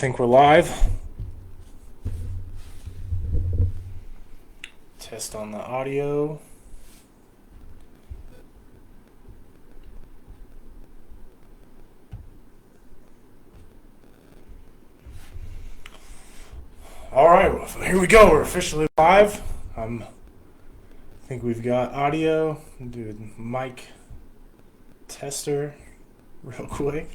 Think we're live. Test on the audio. All right, here we go. We're officially live. I think we've got audio. Do mic tester real quick.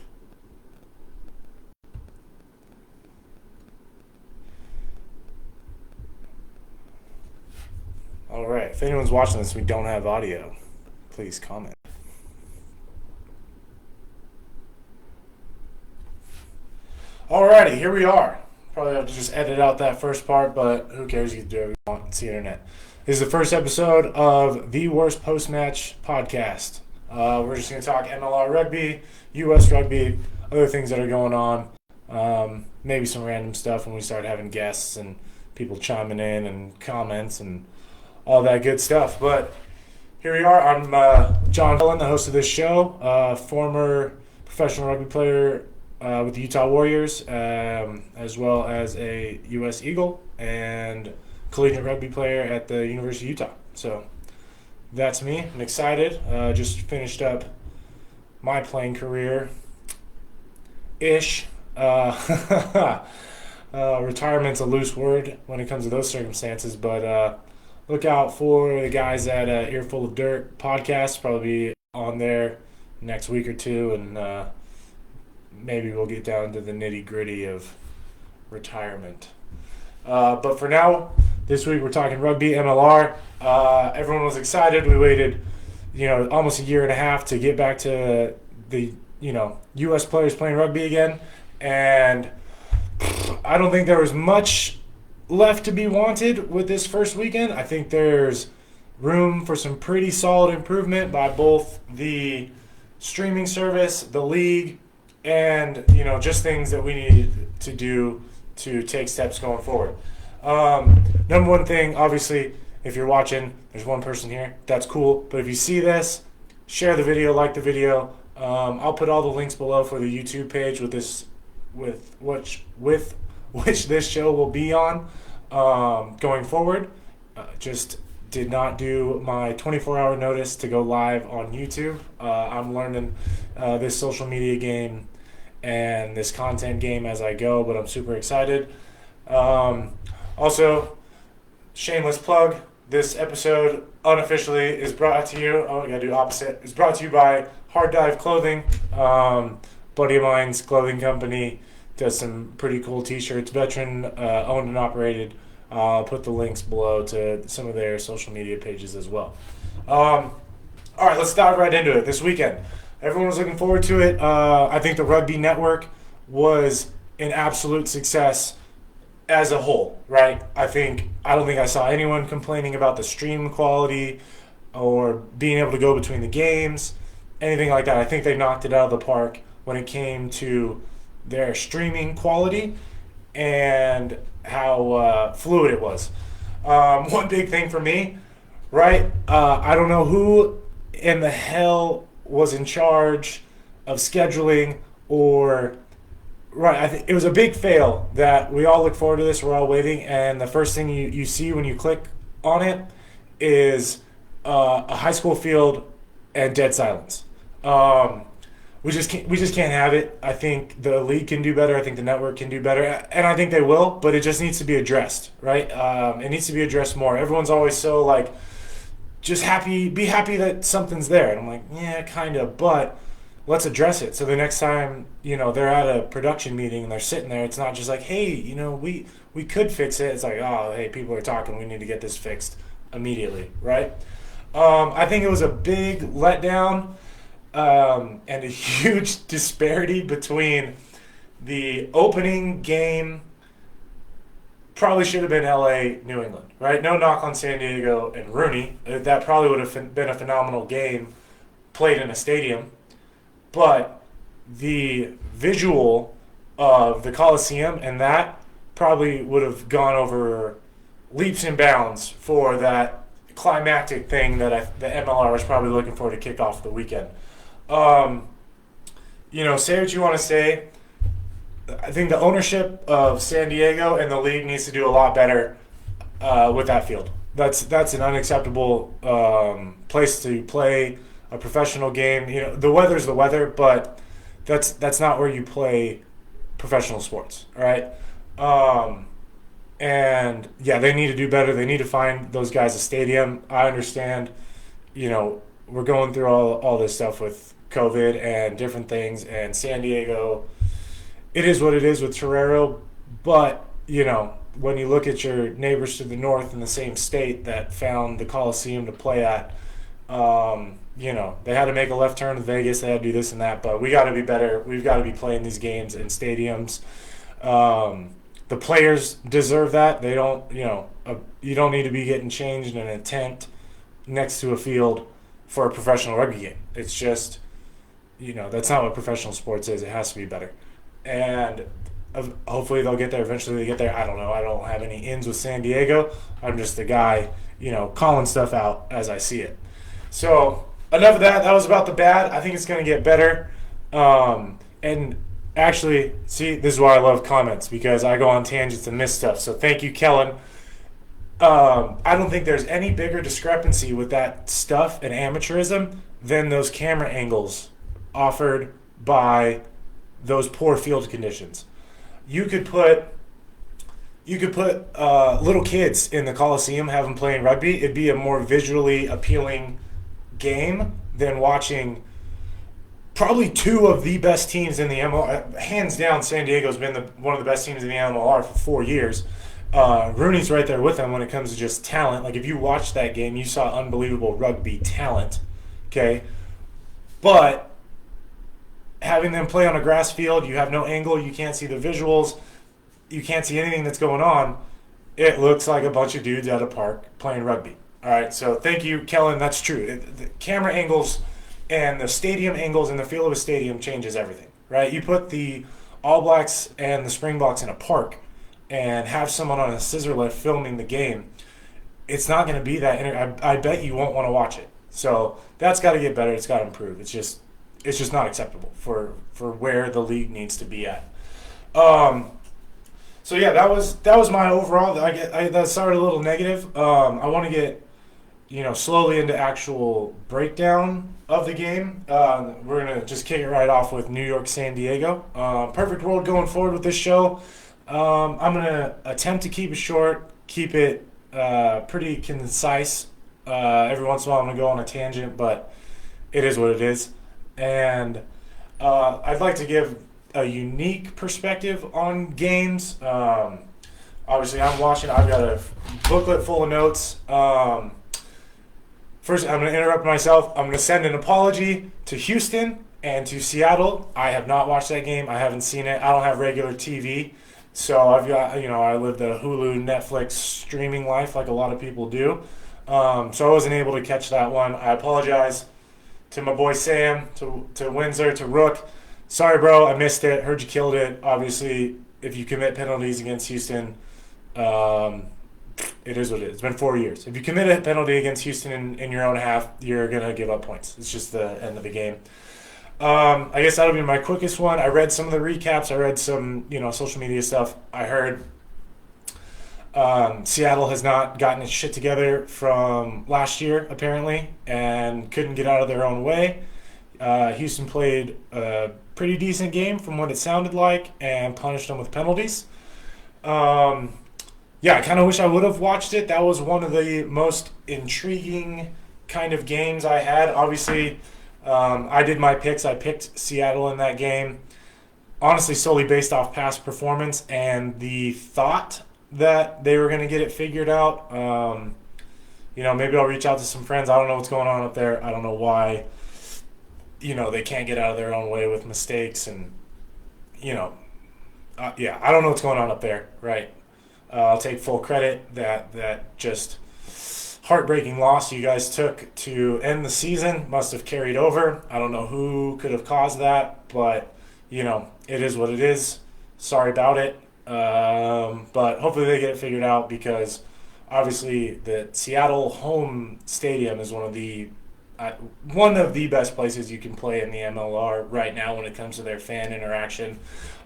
All right, if anyone's watching this, we don't have audio, please comment. Alrighty, here we are. Probably have to just edit out that first part, but who cares? You can do whatever you want. It's the internet. This is the first episode of the Worst Post-Match podcast. We're just going to talk MLR rugby, US rugby, other things that are going on, maybe some random stuff when we start having guests and people chiming in and comments and all that good stuff. But here we are. I'm John Cullen, the host of this show, former professional rugby player with the Utah Warriors, as well as a U.S. Eagle and collegiate rugby player at the University of Utah. So that's me. I'm excited. Just finished up my playing career-ish. Retirement's a loose word when it comes to those circumstances, but look out for the guys at Earful of Dirt podcast. Probably be on there next week or two, and maybe we'll get down to the nitty-gritty of retirement. But for now, this week we're talking rugby, MLR. Everyone was excited. We waited, almost a year and a half to get back to the, U.S. players playing rugby again. And I don't think there was much left to be wanted with this first weekend. I think there's room for some pretty solid improvement by both the streaming service, the league, and just things that we need to do to take steps going forward. Number one thing, obviously, if you're watching, there's one person here. That's cool. But if you see this, share the video, like the video. I'll put all the links below for the YouTube page with which this show will be on going forward. Just did not do my 24-hour notice to go live on YouTube. I'm learning this social media game and this content game as I go, but I'm super excited. Also, shameless plug, this episode unofficially is brought to you, I gotta do opposite, is brought to you by Hard Dive Clothing. Buddy of mine's clothing company does some pretty cool t-shirts, veteran owned and operated. I'll put the links below to some of their social media pages as well. All right, let's dive right into it. This weekend, everyone was looking forward to it. I think the Rugby Network was an absolute success as a whole, right? I don't think I saw anyone complaining about the stream quality or being able to go between the games, anything like that. I think they knocked it out of the park when it came to their streaming quality and how fluid it was. One big thing for me, right? I don't know who in the hell was in charge of scheduling or... Right, I think it was a big fail that we all look forward to this. We're all waiting, and the first thing you see when you click on it is a high school field and dead silence. We just can't have it. I think the league can do better. I think the network can do better, and I think they will. But it just needs to be addressed, right? It needs to be addressed more. Everyone's always so like, just be happy that something's there, and I'm like, yeah, kind of, but let's address it. So the next time, they're at a production meeting and they're sitting there, it's not just like, hey, we could fix it. It's like, oh, hey, people are talking. We need to get this fixed immediately, right? I think it was a big letdown and a huge disparity between the opening game. Probably should have been LA, New England, right? No knock on San Diego and Rooney. That probably would have been a phenomenal game played in a stadium. But the visual of the Coliseum and that probably would have gone over leaps and bounds for that climactic thing that the MLR was probably looking for to kick off the weekend. Say what you want to say. I think the ownership of San Diego and the league needs to do a lot better with that field. That's an unacceptable place to play a professional game. You know, the weather's the weather, but that's not where you play professional sports, all right? And yeah, they need to do better. They need to find those guys a stadium. I understand, you know, we're going through all this stuff with COVID and different things, and San Diego, it is what it is with Torero, but, you know, when you look at your neighbors to the north in the same state that found the Coliseum to play at, you know, they had to make a left turn to Vegas. They had to do this and that, but we got to be better. We've got to be playing these games in stadiums. The players deserve that. They don't, you know, you don't need to be getting changed in a tent next to a field for a professional rugby game. It's just, you know, that's not what professional sports is. It has to be better. And hopefully they'll get there. Eventually they get there. I don't know. I don't have any ins with San Diego. I'm just the guy, you know, calling stuff out as I see it. So enough of that. That was about the bad. I think it's going to get better. And actually, see, this is why I love comments, because I go on tangents and miss stuff. So thank you, Kellen. I don't think there's any bigger discrepancy with that stuff and amateurism than those camera angles offered by those poor field conditions. You could put little kids in the Coliseum, have them playing rugby. It'd be a more visually appealing game than watching probably two of the best teams in the MLR. Hands down, San Diego's been one of the best teams in the MLR for 4 years. Rooney's right there with them when it comes to just talent. Like, if you watched that game, you saw unbelievable rugby talent, okay? But having them play on a grass field, you have no angle, you can't see the visuals, you can't see anything that's going on. It looks like a bunch of dudes at a park playing rugby. All right, so thank you, Kellen. That's true. The camera angles and the stadium angles in the field of a stadium changes everything, right? You put the All Blacks and the Springboks in a park and have someone on a scissor lift filming the game, it's not going to be that. I bet you won't want to watch it. So that's got to get better. It's got to improve. It's just not acceptable for where the league needs to be at. So yeah, that was my overall. That started a little negative. I want to get, you know, slowly into actual breakdown of the game. We're gonna just kick it right off with New York, San Diego. Perfect world going forward with this show. I'm gonna attempt to keep it short, keep it pretty concise. Every once in a while, I'm gonna go on a tangent, but it is what it is. And I'd like to give a unique perspective on games. Obviously, I'm watching. I've got a booklet full of notes. First, I'm going to interrupt myself. I'm going to send an apology to Houston and to Seattle. I have not watched that game. I haven't seen it. I don't have regular TV. So I've got, you know, I live the Hulu, Netflix streaming life like a lot of people do. So I wasn't able to catch that one. I apologize to my boy Sam, to Windsor, to Rook. Sorry, bro, I missed it. Heard you killed it. Obviously, if you commit penalties against Houston, it is what it is. It's been 4 years. If you commit a penalty against Houston in your own half, you're going to give up points. It's just the end of the game. I guess that'll be my quickest one. I read some of the recaps. I read some, you know, social media stuff. I heard Seattle has not gotten its shit together from last year, apparently, and couldn't get out of their own way. Houston played a pretty decent game from what it sounded like and punished them with penalties. Yeah, I kind of wish I would have watched it. That was one of the most intriguing kind of games I had. Obviously, I did my picks. I picked Seattle in that game, honestly, solely based off past performance and the thought that they were going to get it figured out. You know, maybe I'll reach out to some friends. I don't know what's going on up there. I don't know why, you know, they can't get out of their own way with mistakes and, you know, yeah, I don't know what's going on up there, right? I'll take full credit that just heartbreaking loss you guys took to end the season must have carried over. I don't know who could have caused that, but, you know, it is what it is. Sorry about it. But hopefully they get it figured out, because obviously the Seattle home stadium is one of the one of the best places you can play in the MLR right now when it comes to their fan interaction,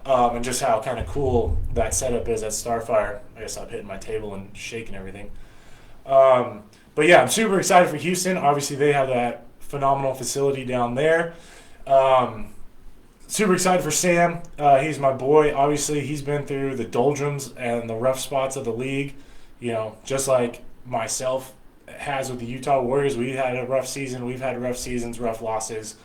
and just how kind of cool that setup is at Starfire. I guess I'm hitting my table and shaking everything. But yeah, I'm super excited for Houston. Obviously, they have that phenomenal facility down there. Super excited for Sam. He's my boy. Obviously, he's been through the doldrums and the rough spots of the league, just like myself has with the Utah Warriors. We had a rough season. We've had rough seasons, rough losses.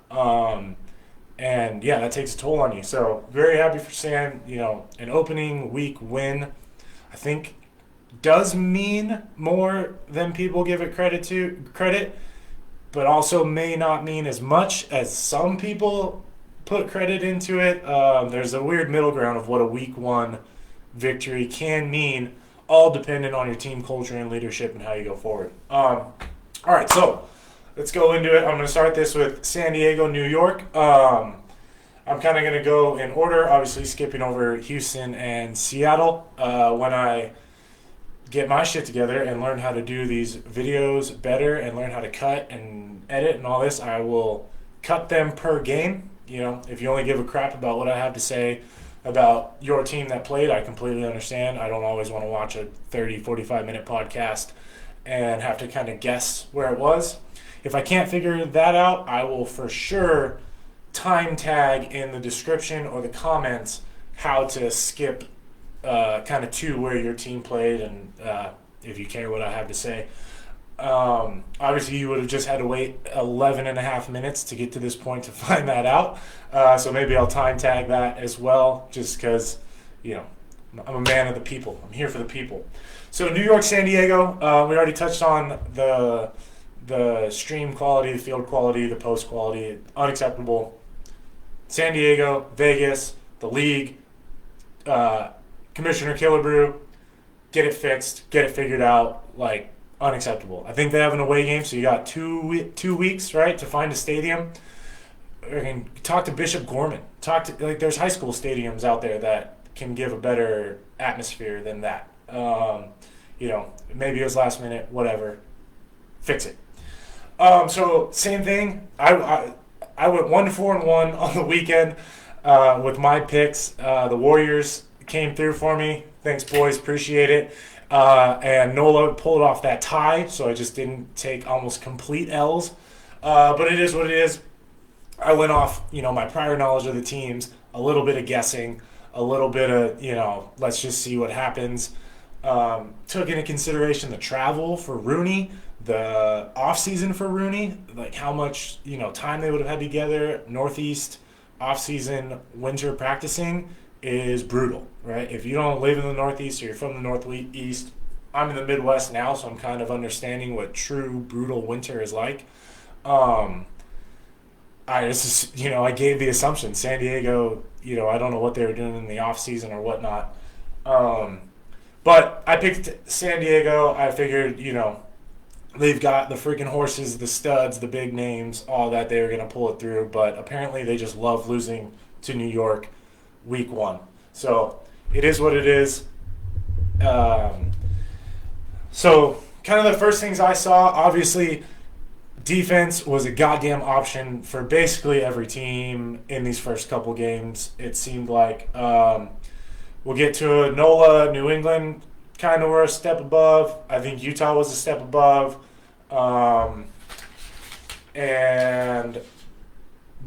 And yeah, that takes a toll on you. So very happy for Sam. An opening week win, I think, does mean more than people give it credit, but also may not mean as much as some people put credit into it. There's a weird middle ground of what a week one victory can mean, all dependent on your team culture and leadership and how you go forward. All right, so let's go into it. I'm going to start this with San Diego, New York. I'm kind of going to go in order, obviously skipping over Houston and Seattle. When I get my shit together and learn how to do these videos better and learn how to cut and edit and all this, I will cut them per game. If you only give a crap about what I have to say about your team that played, I completely understand. I don't always want to watch a 30, 45-minute podcast and have to kind of guess where it was. If I can't figure that out, I will for sure time tag in the description or the comments how to skip kind of to where your team played, and if you care what I have to say. Obviously, you would have just had to wait 11 and a half minutes to get to this point to find that out. So maybe I'll time tag that as well, just because, I'm a man of the people. I'm here for the people. So New York, San Diego, we already touched on the stream quality, the field quality, the post quality, unacceptable. San Diego, Vegas, the league, Commissioner Killebrew, get it fixed, get it figured out, unacceptable. I think they have an away game, so you got two weeks, right, to find a stadium. I can talk to Bishop Gorman. There's high school stadiums out there that can give a better atmosphere than that. Maybe it was last minute, whatever. Fix it. So same thing. I went 1-4-1 on the weekend with my picks. The Warriors came through for me. Thanks, boys. Appreciate it. And Nola pulled off that tie, so I just didn't take almost complete L's. But it is what it is. I went off, my prior knowledge of the teams, a little bit of guessing, a little bit of, let's just see what happens. Took into consideration the travel for Rooney, the off-season for Rooney, how much, time they would have had together. Northeast off-season winter practicing is brutal, right? If you don't live in the Northeast or you're from the Northeast, I'm in the Midwest now, so I'm kind of understanding what true brutal winter is like. I gave the assumption San Diego, I don't know what they were doing in the off season or whatnot. But I picked San Diego. I figured, they've got the freaking horses, the studs, the big names, all that. They were going to pull it through, but apparently they just love losing to New York week one. So it is what it is. So kind of the first things I saw, obviously, defense was a goddamn option for basically every team in these first couple games. It seemed like we'll get to NOLA, New England, kind of were a step above. I think Utah was a step above. And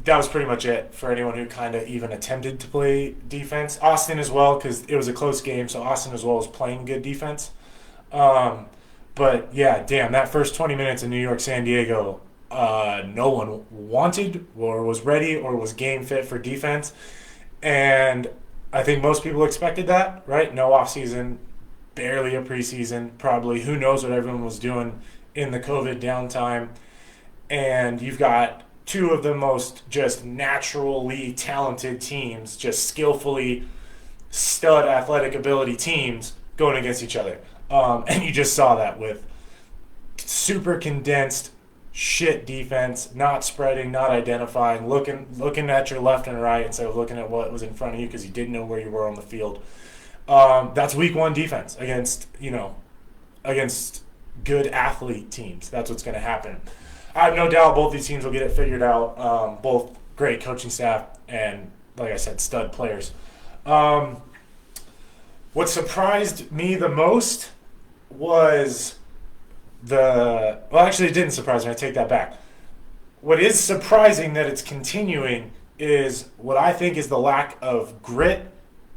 that was pretty much it for anyone who kind of even attempted to play defense. Austin as well, because it was a close game, so Austin as well was playing good defense. But yeah, damn, that first 20 minutes in New York, San Diego, no one wanted or was ready or was game fit for defense. And I think most people expected that, right? No offseason, barely a preseason, probably. Who knows what everyone was doing in the COVID downtime. And you've got two of the most just naturally talented teams, just skillfully stud athletic ability teams going against each other. And you just saw that with super condensed shit defense, not spreading, not identifying, looking at your left and right instead of looking at what was in front of you because you didn't know where you were on the field. That's week one defense against good athlete teams. That's what's going to happen. I have no doubt both these teams will get it figured out. Both great coaching staff and, like I said, stud players. Um, what surprised me the most was actually, it didn't surprise me. I take that back. What is surprising that it's continuing is what I think is the lack of grit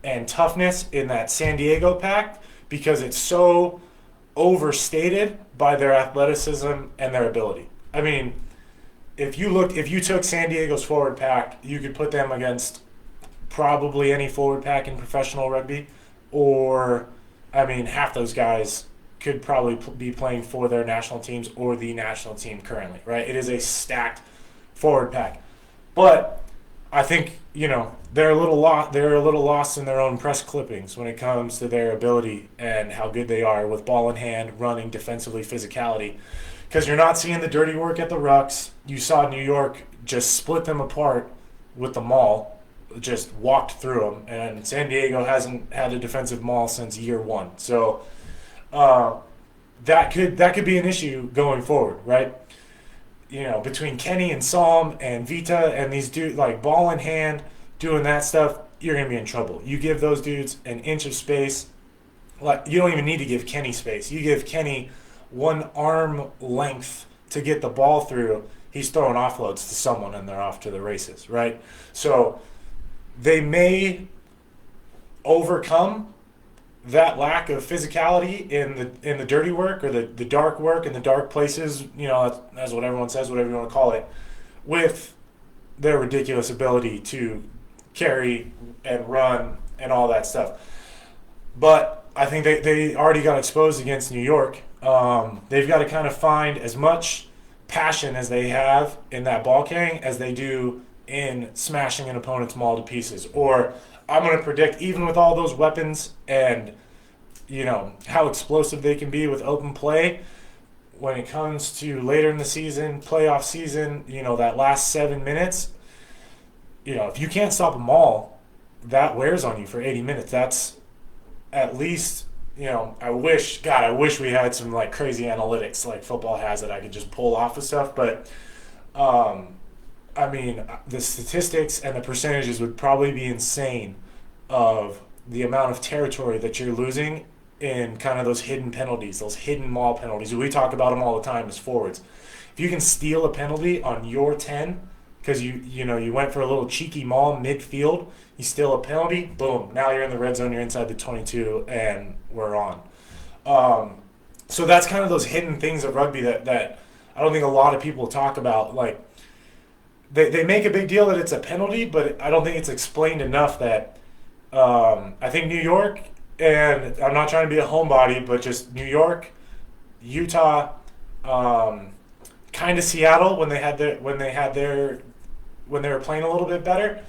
and toughness in that San Diego pack, because it's so overstated by their athleticism and their ability. I mean, if you took San Diego's forward pack, you could put them against probably any forward pack in professional rugby, or I mean, half those guys could probably be playing for their national teams or the national team currently, right? It is a stacked forward pack. But I think, they're a little lost in their own press clippings when it comes to their ability and how good they are with ball in hand, running, defensively, physicality. Because you're not seeing the dirty work at the rucks. You saw New York just split them apart with the maul, just walked through them, and San Diego hasn't had a defensive maul since year one. So that could be an issue going forward, right? Between Kenny and Psalm and Vita and these dudes, like ball in hand, doing that stuff, you're going to be in trouble. You give those dudes an inch of space. Like, you don't even need to give Kenny space. You give Kenny one arm length to get the ball through, he's throwing offloads to someone and they're off to the races, right? So they may overcome that lack of physicality in the dirty work or the dark work in the dark places, that's what everyone says, whatever you want to call it, with their ridiculous ability to carry and run and all that stuff. But I think they already got exposed against New York. They've got to kind of find as much passion as they have in that ball carrying as they do in smashing an opponent's maul to pieces. Or I'm going to predict, even with all those weapons and how explosive they can be with open play, when it comes to later in the season, playoff season, that last 7 minutes, if you can't stop a maul, that wears on you for 80 minutes. That's at least, I wish we had some like crazy analytics like football has that I could just pull off of stuff. But, I mean, the statistics and the percentages would probably be insane of the amount of territory that you're losing in kind of those hidden penalties, those hidden maul penalties. We talk about them all the time as forwards. If you can steal a penalty on your 10 because you went for a little cheeky maul midfield, you steal a penalty, boom, now you're in the red zone, you're inside the 22, and we're on. So that's kind of those hidden things of rugby that I don't think a lot of people talk about. Like, they make a big deal that it's a penalty, but I don't think it's explained enough that I think New York, and I'm not trying to be a homebody, but just New York, Utah, kind of Seattle when they were playing a little bit better,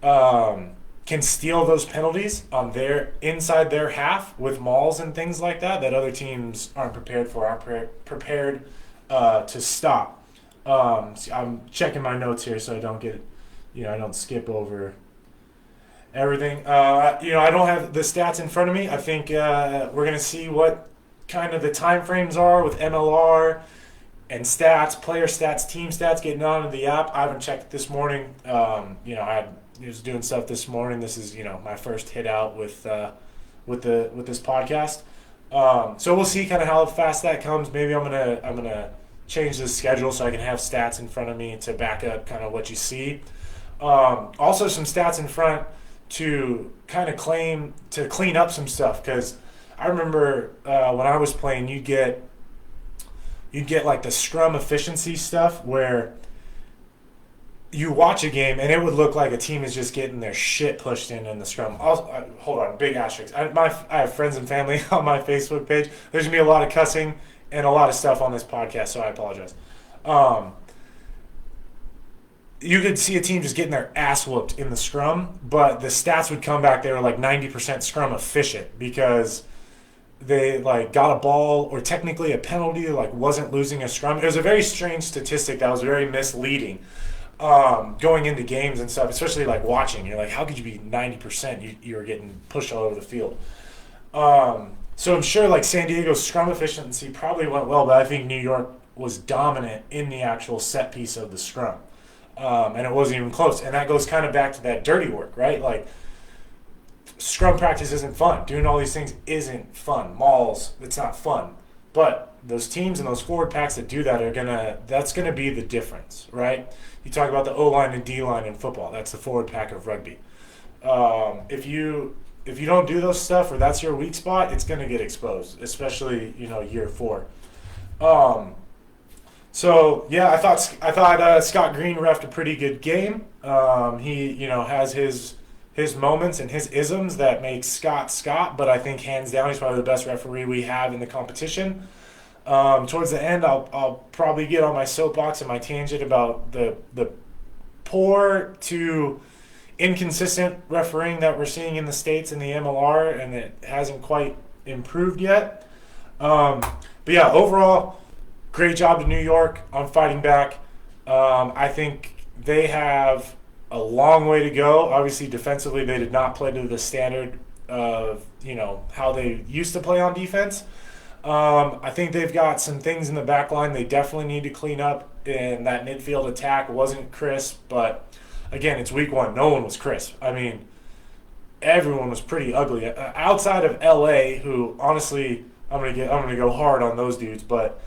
can steal those penalties on inside their half with mauls and things like that other teams aren't prepared for, aren't prepared to stop. So I'm checking my notes here so I don't get, I don't skip over everything. I don't have the stats in front of me. I think we're going to see what kind of the time frames are with MLR and stats, player stats, team stats getting onto the app. I haven't checked this morning. I was doing stuff this morning. This is my first hit out with this podcast. So we'll see kind of how fast that comes. Maybe I'm gonna change the schedule so I can have stats in front of me to back up kind of what you see. Also some stats in front to kind of clean up some stuff, because I remember when I was playing, you'd get like the scrum efficiency stuff where you watch a game and it would look like a team is just getting their shit pushed in the scrum. Hold on, big asterisk. I have friends and family on my Facebook page. There's going to be a lot of cussing and a lot of stuff on this podcast, so I apologize. You could see a team just getting their ass whooped in the scrum, but the stats would come back, they were like 90% scrum efficient because they like got a ball or technically a penalty, like wasn't losing a scrum. It was a very strange statistic that was very misleading going into games and stuff, especially like watching. You're like, how could you be 90%? You were getting pushed all over the field. So I'm sure like San Diego's scrum efficiency probably went well, but I think New York was dominant in the actual set piece of the scrum. And it wasn't even close. And that goes kind of back to that dirty work, right? Like, scrum practice isn't fun. Doing all these things isn't fun. Mauls, it's not fun. But those teams and those forward packs that do that that's gonna be the difference, right? You talk about the O line and D line in football. That's the forward pack of rugby. If you don't do those stuff, or that's your weak spot, it's gonna get exposed, especially year 4. So yeah, I thought Scott Green reffed a pretty good game. He has his moments and his isms that make Scott, but I think hands down he's probably the best referee we have in the competition. Towards the end, I'll probably get on my soapbox and my tangent about the poor to inconsistent refereeing that we're seeing in the States in the MLR, and it hasn't quite improved yet. But yeah, overall, great job to New York on fighting back. I think they have a long way to go. Obviously, defensively, they did not play to the standard of how they used to play on defense. I think they've got some things in the back line they definitely need to clean up, and that midfield attack wasn't crisp. But again, it's week 1. No one was crisp. I mean, everyone was pretty ugly outside of LA, who honestly I'm gonna go hard on those dudes, but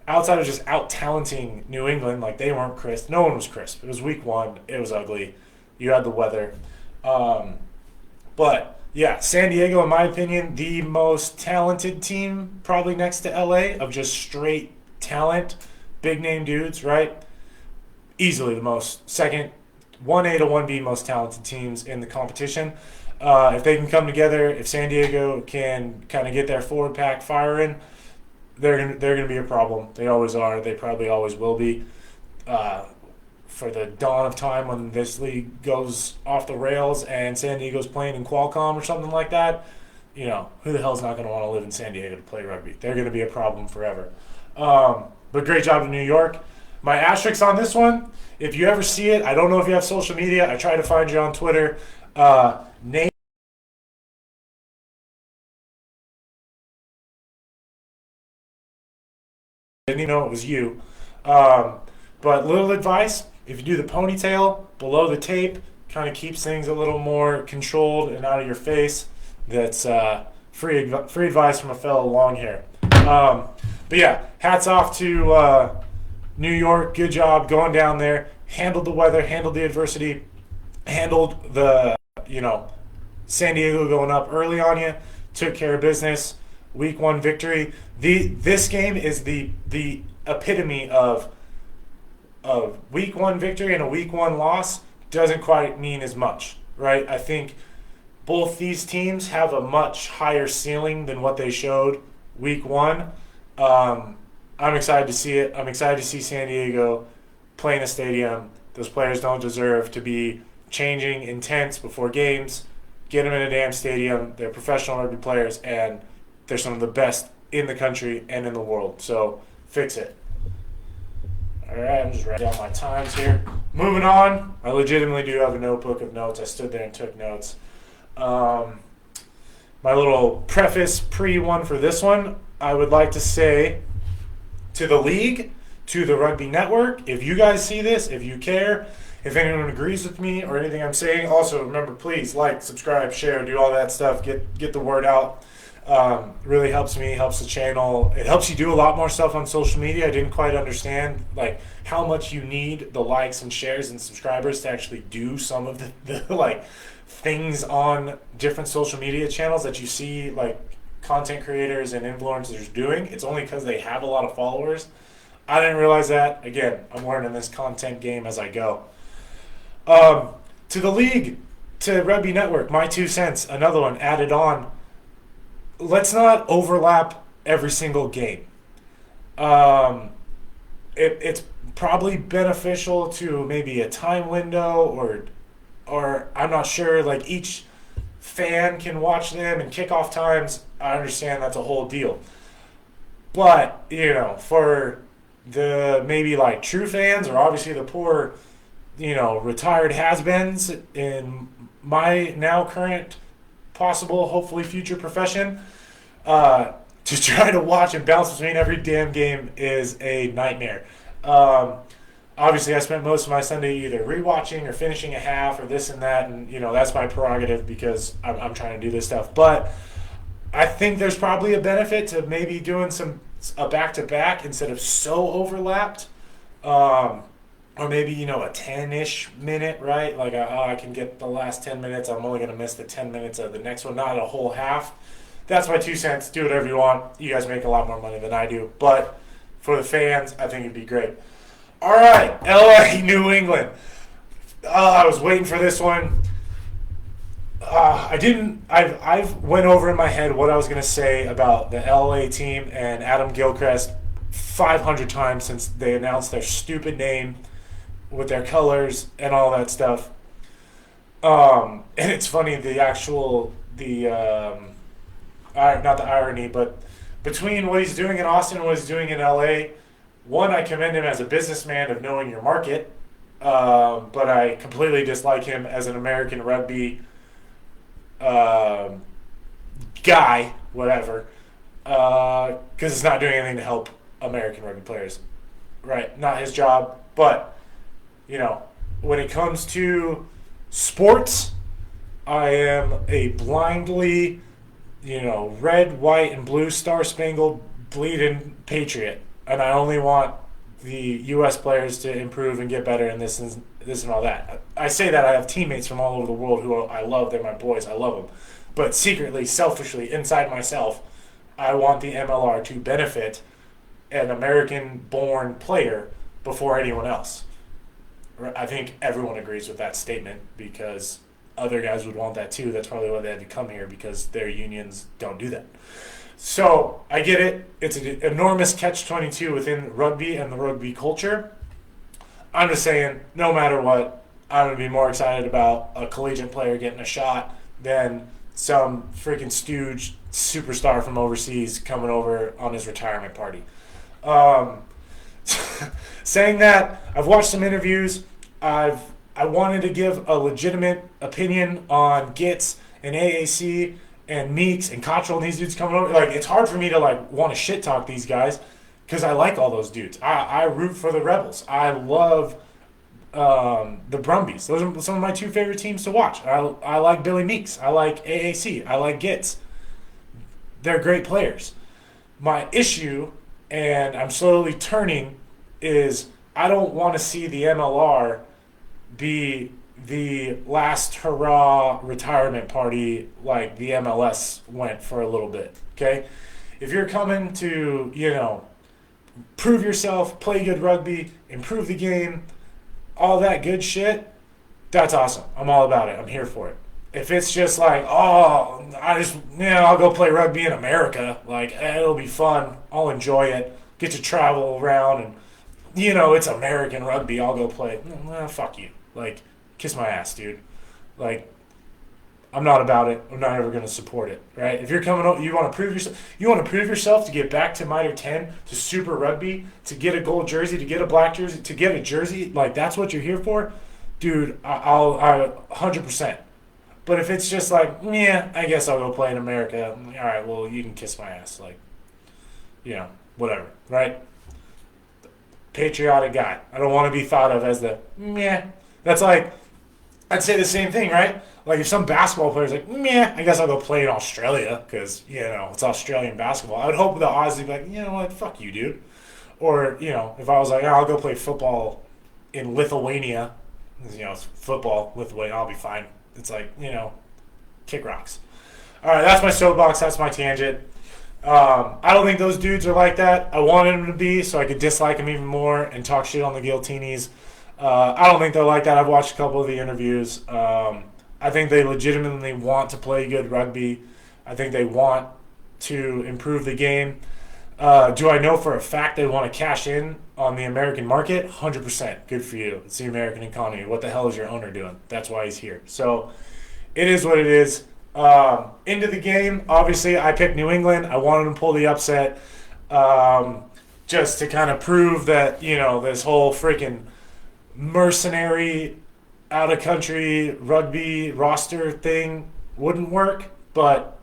outside of just out-talenting New England, like, they weren't crisp. No one was crisp. It was week 1. It was ugly. You had the weather. But, yeah, San Diego, in my opinion, the most talented team probably next to LA of just straight talent, big-name dudes, right? Easily the most. Second, 1A to 1B most talented teams in the competition. If they can come together, if San Diego can kind of get their forward pack firing, they're gonna be a problem. They always are. They probably always will be. For the dawn of time when this league goes off the rails and San Diego's playing in Qualcomm or something like that, who the hell's not going to want to live in San Diego to play rugby? They're going to be a problem forever. But great job to New York. My asterisk on this one, if you ever see it, I don't know if you have social media. I try to find you on Twitter. Name didn't even know it was you. But little advice, if you do the ponytail below the tape, kind of keeps things a little more controlled and out of your face. That's free advice from a fellow long hair. But yeah, hats off to New York. Good job going down there. Handled the weather, handled the adversity, handled the, San Diego going up early on you, took care of business. Week 1 victory. This game is the epitome of week 1 victory, and a week 1 loss doesn't quite mean as much, right? I think both these teams have a much higher ceiling than what they showed week 1. I'm excited to see it. I'm excited to see San Diego play in a stadium. Those players don't deserve to be changing intents before games. Get them in a damn stadium. They're professional rugby players, and they're some of the best in the country and in the world. So fix it. All right, I'm just writing down my times here. Moving on. I legitimately do have a notebook of notes. I stood there and took notes. My little preface pre-one for this one, I would like to say to the league, to the Rugby Network, if you guys see this, if you care, if anyone agrees with me or anything I'm saying, also remember, please like, subscribe, share, do all that stuff. Get the word out. Really helps me, helps the channel. It helps you do a lot more stuff on social media. I didn't quite understand how much you need the likes and shares and subscribers to actually do some of the things on different social media channels that you see content creators and influencers doing. It's only because they have a lot of followers. I didn't realize that. Again, I'm learning this content game as I go. To the league, to Rugby Network, my 2 cents, another one added on. Let's not overlap every single game. It's probably beneficial to maybe a time window or I'm not sure, each fan can watch them and kickoff times. I understand that's a whole deal. But, for the maybe true fans or obviously the poor, retired has-beens in my now current possible, hopefully future profession, to try to watch and bounce between every damn game is a nightmare. Um, Obviously, I spent most of my Sunday either rewatching or finishing a half or this and that, and that's my prerogative because I'm trying to do this stuff. But I think there's probably a benefit to maybe doing a back to back instead of so overlapped, or maybe a 10-ish minute, right? Like I can get the last 10 minutes. I'm only gonna miss the 10 minutes of the next one, not a whole half. That's my 2 cents. Do whatever you want. You guys make a lot more money than I do, but for the fans, I think it'd be great. All right, LA, New England. I was waiting for this one. I didn't. I've went over in my head what I was gonna say about the LA team and Adam Gilchrist 500 times since they announced their stupid name with their colors and all that stuff. And it's funny not the irony, but between what he's doing in Austin and what he's doing in LA. One, I commend him as a businessman of knowing your market, but I completely dislike him as an American rugby guy, whatever, because it's not doing anything to help American rugby players, right? Not his job, but, when it comes to sports, I am a blindly, red, white, and blue star-spangled bleeding patriot. And I only want the U.S. players to improve and get better and this and all that. I say that I have teammates from all over the world who I love. They're my boys. I love them. But secretly, selfishly, inside myself, I want the MLR to benefit an American-born player before anyone else. I think everyone agrees with that statement because other guys would want that too. That's probably why they had to come here because their unions don't do that. So, I get it. It's an enormous catch-22 within rugby and the rugby culture. I'm just saying, no matter what, I'm going to be more excited about a collegiate player getting a shot than some freaking stooge superstar from overseas coming over on his retirement party. Saying that, I've watched some interviews. I wanted to give a legitimate opinion on Gitz and AAC and Meeks and Cottrell and these dudes coming over. Like, it's hard for me to want to shit talk these guys because I like all those dudes. I root for the Rebels. I love the Brumbies. Those are some of my two favorite teams to watch. I like Billy Meeks. I like AAC. I like Gitz. They're great players. My issue, and I'm slowly turning, is I don't want to see the MLR be the last hurrah retirement party like the MLS went for a little bit, okay? If you're coming to, prove yourself, play good rugby, improve the game, all that good shit, that's awesome. I'm all about it. I'm here for it. If it's just I'll go play rugby in America, it'll be fun. I'll enjoy it. Get to travel around and, it's American rugby. I'll go play. Fuck you. Kiss my ass, dude. I'm not about it. I'm not ever going to support it, right? If you're coming over, you want to prove yourself. You want to prove yourself to get back to Mitre 10, to Super Rugby, to get a gold jersey, to get a black jersey, to get a jersey. That's what you're here for, dude. I'll 100%. But if it's just I guess I'll go play in America. All right, well, you can kiss my ass, whatever, right? Patriotic guy. I don't want to be thought of as the That's I'd say the same thing, right? If some basketball player's I guess I'll go play in Australia because, it's Australian basketball. I would hope the Aussies would be like, you know what, fuck you, dude. Or, if I was I'll go play football in Lithuania, it's football, Lithuania, I'll be fine. It's kick rocks. All right, that's my soapbox. That's my tangent. I don't think those dudes are like that. I wanted them to be so I could dislike them even more and talk shit on the Giltinis. I don't think they're like that. I've watched a couple of the interviews. I think they legitimately want to play good rugby. I think they want to improve the game. Do I know for a fact they want to cash in on the American market? 100%. Good for you. It's the American economy. What the hell is your owner doing? That's why he's here. So it is what it is. Into the game, obviously, I picked New England. I wanted to pull the upset just to kind of prove that, this whole freaking mercenary out-of-country rugby roster thing wouldn't work. But,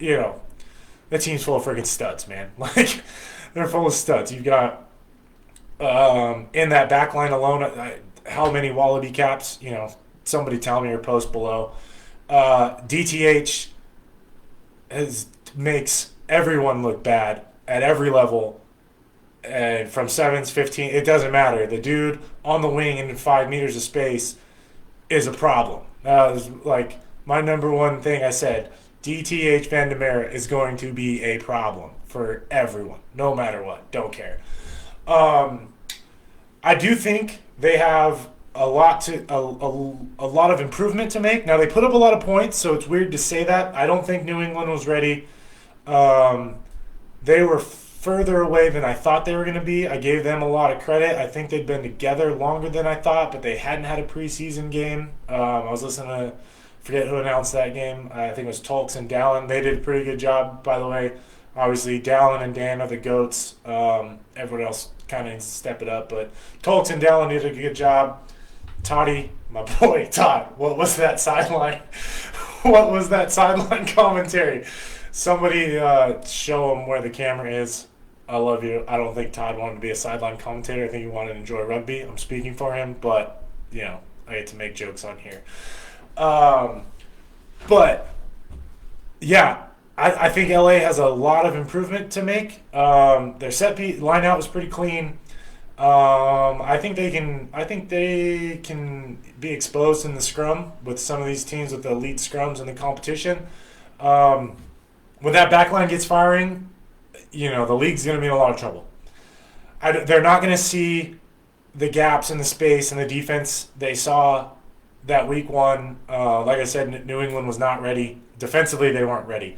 that team's full of freaking studs, man. Like, they're full of studs. You've got in that back line alone, how many Wallaby caps? Somebody tell me or post below. DTH makes everyone look bad at every level. And from 7s, 15, it doesn't matter. The dude on the wing in 5 meters of space is a problem. Like my number one thing I said, DTH Vandermeer is going to be a problem for everyone, no matter what. Don't care. I do think they have a lot of improvement to make. Now they put up a lot of points, so it's weird to say that. I don't think New England was ready. They were further away than I thought they were going to be. I gave them a lot of credit. I think they'd been together longer than I thought, but they hadn't had a preseason game. I was listening to, forget who announced that game. I think it was Tolks and Dallin. They did a pretty good job, by the way. Obviously, Dallin and Dan are the GOATs. Everyone else kind of needs to step it up, but Tolks and Dallin did a good job. Toddy, my boy, Todd, what was that sideline? What was that sideline commentary? Somebody show him where the camera is. I love you. I don't think Todd wanted to be a sideline commentator. I think he wanted to enjoy rugby. I'm speaking for him, but, I get to make jokes on here. But, yeah, I think LA has a lot of improvement to make. Their set piece line out was pretty clean. I think they can be exposed in the scrum with some of these teams with the elite scrums in the competition. When that back line gets firing, the league's going to be in a lot of trouble. They're not going to see the gaps in the space and the defense they saw that week one. Like I said, New England was not ready. Defensively, they weren't ready.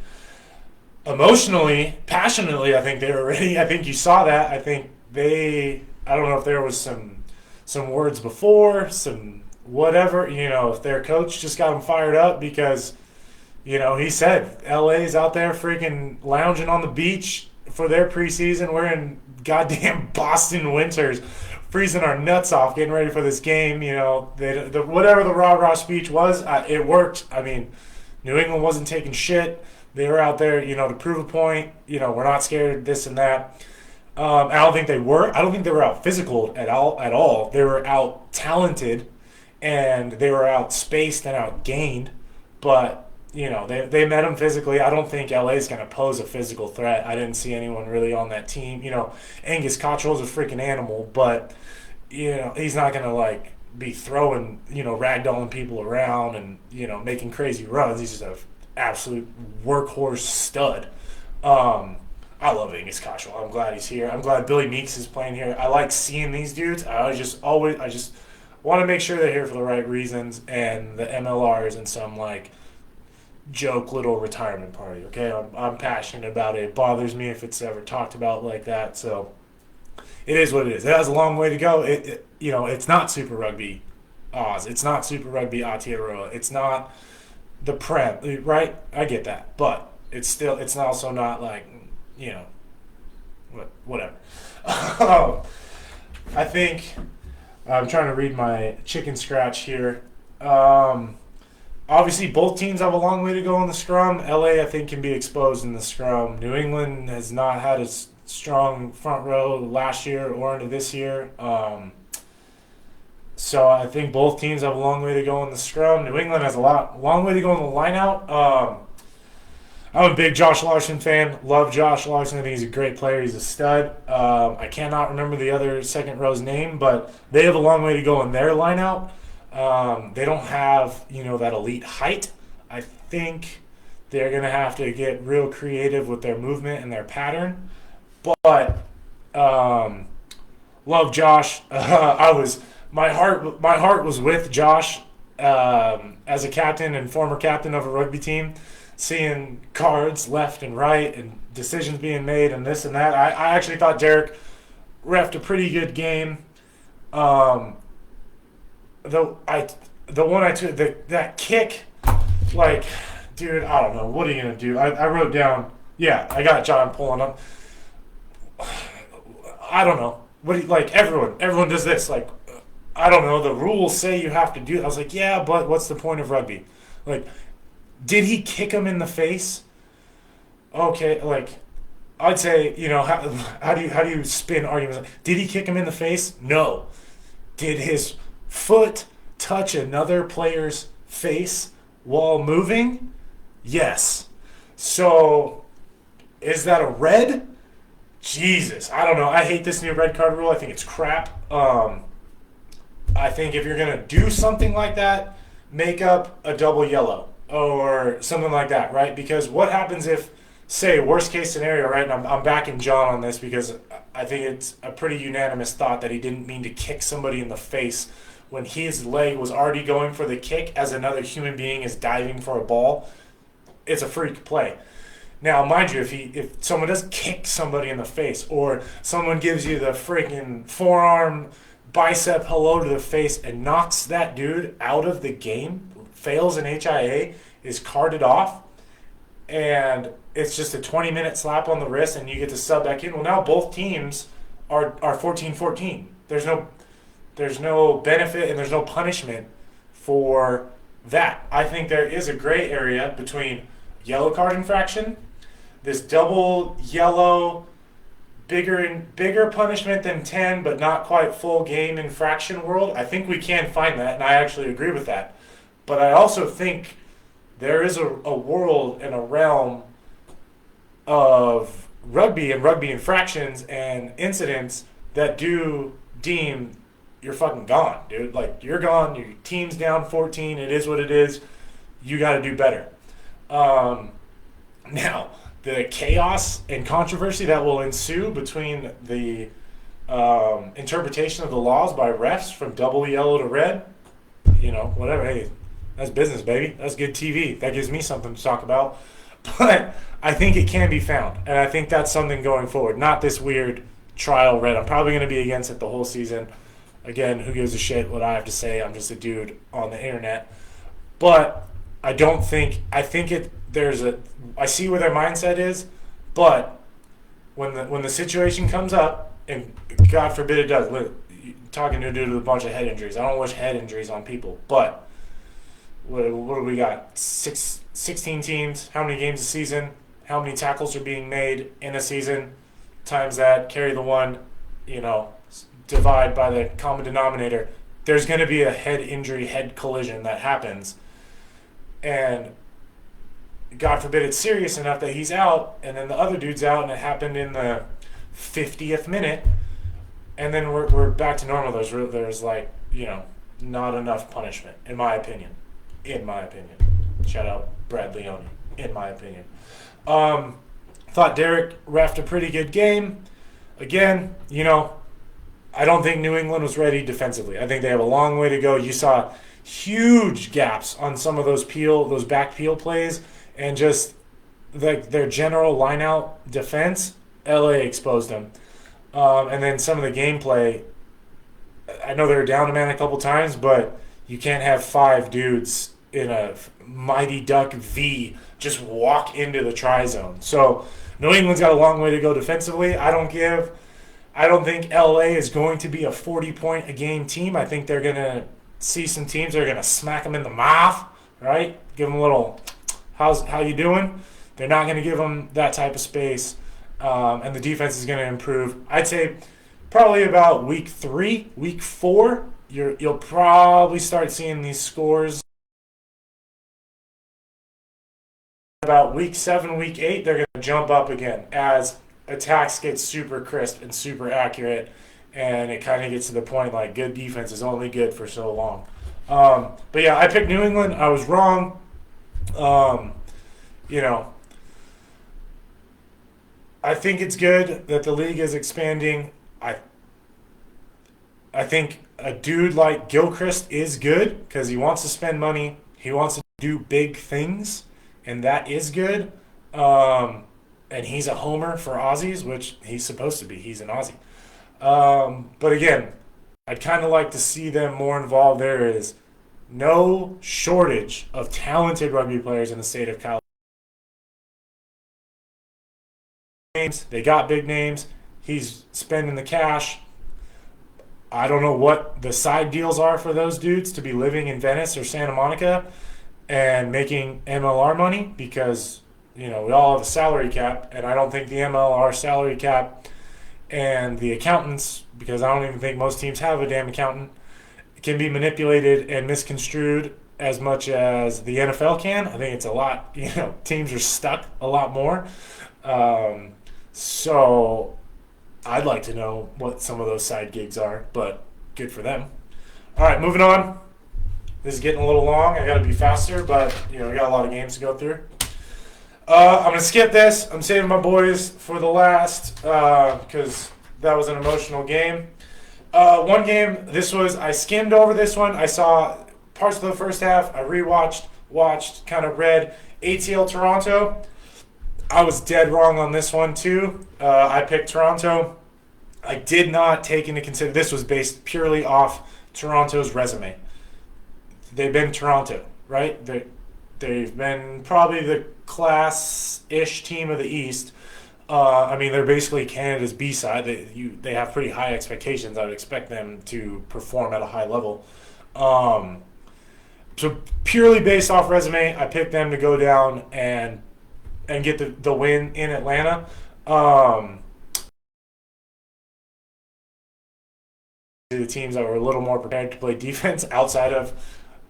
Emotionally, passionately, I think they were ready. I think you saw that. I think I don't know if there was some words before, some whatever, if their coach just got them fired up because, he said LA's out there freaking lounging on the beach for their preseason. We're in goddamn Boston winters, freezing our nuts off, getting ready for this game. Whatever the rah-rah speech was, it worked. I mean, New England wasn't taking shit. They were out there, to prove a point. We're not scared, this and that. I don't think they were. I don't think they were out physical at all. They were out talented, and they were out spaced and out gained. But they met them physically. I don't think LA is going to pose a physical threat. I didn't see anyone really on that team. Angus Cottrell's a freaking animal, but he's not going to be throwing ragdolling people around and making crazy runs. He's just an absolute workhorse stud. I love Angus Cottrell. I'm glad he's here. I'm glad Billy Meeks is playing here. I like seeing these dudes. I just want to make sure they're here for the right reasons, and the MLR isn't some joke little retirement party. Okay, I'm passionate about it. It bothers me if it's ever talked about like that. So it is what it is. It has a long way to go. It's not Super Rugby Oz. It's not Super Rugby Aotearoa. It's not the Prem, right? I get that, but it's also not whatever. I think I'm trying to read my chicken scratch here. Obviously, both teams have a long way to go in the scrum. LA, I think, can be exposed in the scrum. New England has not had a strong front row last year or into this year. So I think both teams have a long way to go in the scrum. New England has a long way to go in the line-out. I'm a big Josh Larson fan. Love Josh Larson. I think he's a great player. He's a stud. I cannot remember the other second row's name, but they have a long way to go in their line-out. They don't have, that elite height. I think they're going to have to get real creative with their movement and their pattern. But love Josh. My heart was with Josh as a captain and former captain of a rugby team, seeing cards left and right and decisions being made and this and that. I actually thought Derek reffed a pretty good game. That kick, dude, I don't know. What are you gonna do? I wrote down. Yeah, I got John pulling up. I don't know. What do you, everyone does this. I don't know. The rules say you have to do it. I was like, yeah, but what's the point of rugby? Did he kick him in the face? Okay, like I'd say, how do you spin arguments? Did he kick him in the face? No. Did his foot touch another player's face while moving? Yes. So is that a red? Jesus, I don't know. I hate this new red card rule. I think it's crap. I think if you're gonna do something like that, make up a double yellow or something like that, right? Because what happens if, say, worst case scenario, right? And I'm backing John on this because I think it's a pretty unanimous thought that he didn't mean to kick somebody in the face when his leg was already going for the kick as another human being is diving for a ball. It's a freak play. Now, mind you, if someone does kick somebody in the face or someone gives you the freaking forearm bicep hello to the face and knocks that dude out of the game, fails an HIA, is carted off, and it's just a 20-minute slap on the wrist and you get to sub back in. Well, now both teams are 14-14. There's no benefit and there's no punishment for that. I think there is a gray area between yellow card infraction, this double yellow, bigger punishment than 10 but not quite full game infraction world. I think we can find that, and I actually agree with that. But I also think there is a world and a realm of rugby and rugby infractions and incidents that do deem you're fucking gone, dude. Like, you're gone, your team's down 14, it is what it is, you got to do better. Now, the chaos and controversy that will ensue between the interpretation of the laws by refs from double yellow to red, whatever. Hey, that's business, baby. That's good TV. That gives me something to talk about. But I think it can be found, and I think that's something going forward. Not this weird trial red. I'm probably going to be against it the whole season. Again, who gives a shit what I have to say? I'm just a dude on the internet. But I don't think. I think it. I see where their mindset is, but when the situation comes up, and God forbid it does. Look, talking to a dude with a bunch of head injuries. I don't wish head injuries on people, but what do we got? 16 teams. How many games a season? How many tackles are being made in a season? Times that, carry the one, divide by the common denominator. There's going to be a head injury, head collision that happens, and God forbid it's serious enough that he's out, and then the other dude's out, and it happened in the 50th minute, and then we're back to normal. There's not enough punishment, in my opinion. Shout out Brad Leone, in my opinion. Thought Derek reffed a pretty good game. Again, I don't think New England was ready defensively. I think they have a long way to go. You saw huge gaps on some of those back peel plays, and just their general line-out defense, LA exposed them. And then some of the gameplay, I know they were down a man a couple times, but you can't have 5 dudes in a Mighty Duck V just walk into the try zone. So New England's got a long way to go defensively. I don't think LA is going to be a 40-point-a-game team. I think they're going to see some teams that are going to smack them in the mouth, right? Give them a little, how you doing? They're not going to give them that type of space, and the defense is going to improve. I'd say probably about week 3, week 4, you'll probably start seeing these scores. About week 7, week 8, they're going to jump up again as attacks get super crisp and super accurate, and it kind of gets to the point like good defense is only good for so long. But yeah, I picked New England. I was wrong. I think it's good that the league is expanding. I think a dude like Gilchrist is good because he wants to spend money. He wants to do big things, and that is good. And he's a homer for Aussies, which he's supposed to be. He's an Aussie. But again, I'd kind of like to see them more involved. There is no shortage of talented rugby players in the state of California. They got big names. He's spending the cash. I don't know what the side deals are for those dudes to be living in Venice or Santa Monica and making MLR money, because we all have a salary cap, and I don't think the MLR salary cap and the accountants, because I don't even think most teams have a damn accountant, can be manipulated and misconstrued as much as the NFL can. I think it's a lot, teams are stuck a lot more. So I'd like to know what some of those side gigs are, but good for them. All right, moving on. This is getting a little long. I got to be faster, but we got a lot of games to go through. I'm going to skip this. I'm saving my boys for the last because that was an emotional game. One game, I skimmed over this one. I saw parts of the first half. I watched, kind of read ATL Toronto. I was dead wrong on this one too. I picked Toronto. I did not take into consideration, this was based purely off Toronto's resume. They've been Toronto, right? They've been probably the class-ish team of the East. They're basically Canada's B-side. They have pretty high expectations. I would expect them to perform at a high level. So purely based off resume, I picked them to go down and get the win in Atlanta. The teams that were a little more prepared to play defense outside of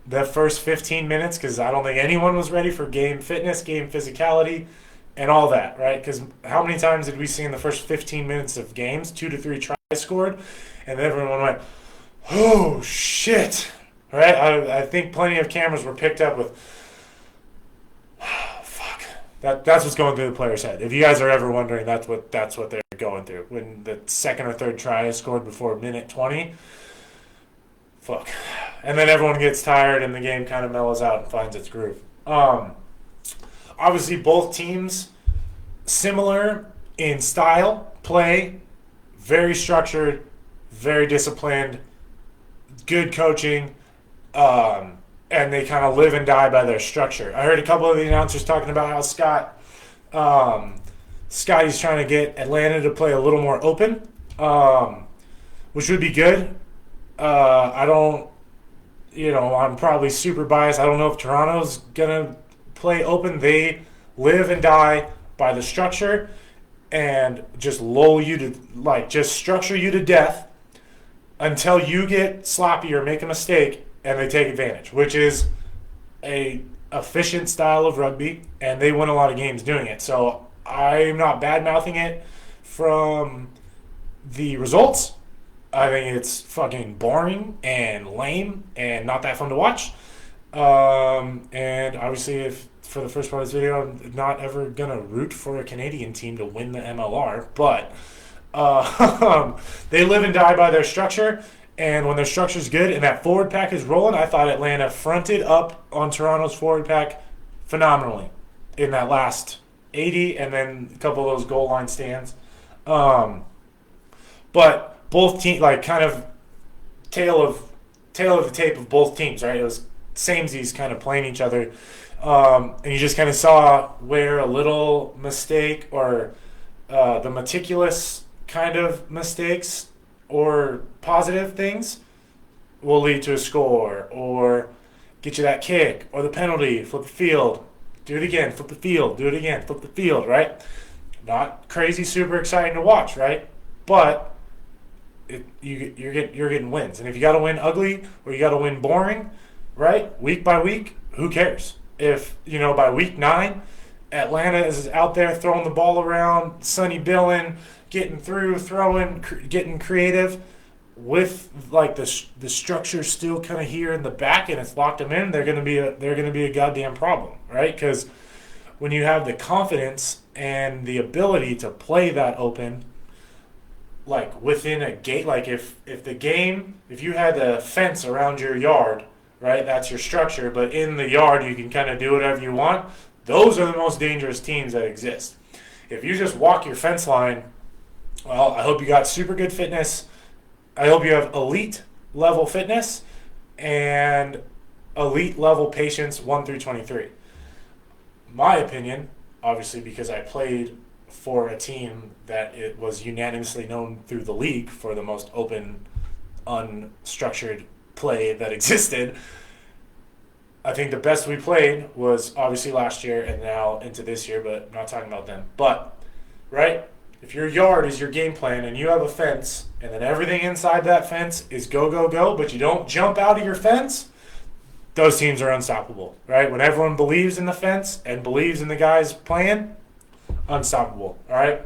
the first 15 minutes, because I don't think anyone was ready for game fitness, game physicality, and all that, right? Because how many times did we see in the first 15 minutes of games 2 to 3 tries scored, and then everyone went, oh shit, right? I think plenty of cameras were picked up with, fuck. That's what's going through the player's head. If you guys are ever wondering, that's what they're going through when the second or third try is scored before minute 20. Fuck. And then everyone gets tired and the game kind of mellows out and finds its groove. Obviously, both teams similar in style, play, very structured, very disciplined, good coaching, and they kind of live and die by their structure. I heard a couple of the announcers talking about how Scotty's trying to get Atlanta to play a little more open, which would be good. I'm probably super biased. I don't know if Toronto's going to play open. They live and die by the structure and just just structure you to death until you get sloppy or make a mistake and they take advantage, which is a efficient style of rugby, and they win a lot of games doing it. So I'm not bad-mouthing it from the results. I think it's fucking boring and lame and not that fun to watch. And obviously, for the first part of this video, I'm not ever going to root for a Canadian team to win the MLR, but they live and die by their structure, and when their structure's good and that forward pack is rolling, I thought Atlanta fronted up on Toronto's forward pack phenomenally in that last 80 and then a couple of those goal line stands. But both teams, kind of tail of the tape of both teams, right? It was samesies kind of playing each other. And you just kind of saw where a little mistake or the meticulous kind of mistakes or positive things will lead to a score or get you that kick or the penalty, flip the field, do it again, flip the field, do it again, flip the field, right? Not crazy, super exciting to watch, right? But you're getting wins. And if you got to win ugly or you got to win boring, right, week by week, who cares? If, by week 9, Atlanta is out there throwing the ball around, Sonny Billin, getting through, throwing, getting creative with the structure still kind of here in the back and it's locked them in, they're going to be a goddamn problem, right? Because when you have the confidence and the ability to play that open, within a gate, if you had a fence around your yard, right, that's your structure, but in the yard you can kind of do whatever you want, those are the most dangerous teams that exist. If you just walk your fence line, well, I hope you got super good fitness. I hope you have elite level fitness and elite level patience 1 through 23. My opinion, obviously, because I played for a team that it was unanimously known through the league for the most open, unstructured play that existed. I think the best we played was obviously last year and now into this year, but I'm not talking about them. But, right? If your yard is your game plan and you have a fence and then everything inside that fence is go, go, go, but you don't jump out of your fence, those teams are unstoppable, right? When everyone believes in the fence and believes in the guys playing, unstoppable, all right?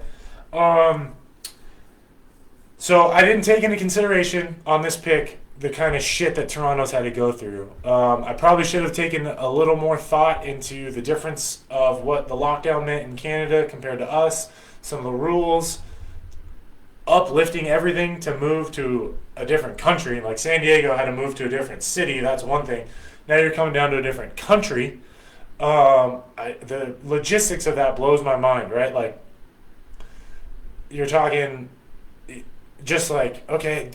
So I didn't take into consideration on this pick the kind of shit that Toronto's had to go through. I probably should have taken a little more thought into the difference of what the lockdown meant in Canada compared to us, some of the rules, uplifting everything to move to a different country. Like San Diego had to move to a different city, that's one thing. Now you're coming down to a different country. The logistics of that blows my mind, right? Like, you're talking just like, okay,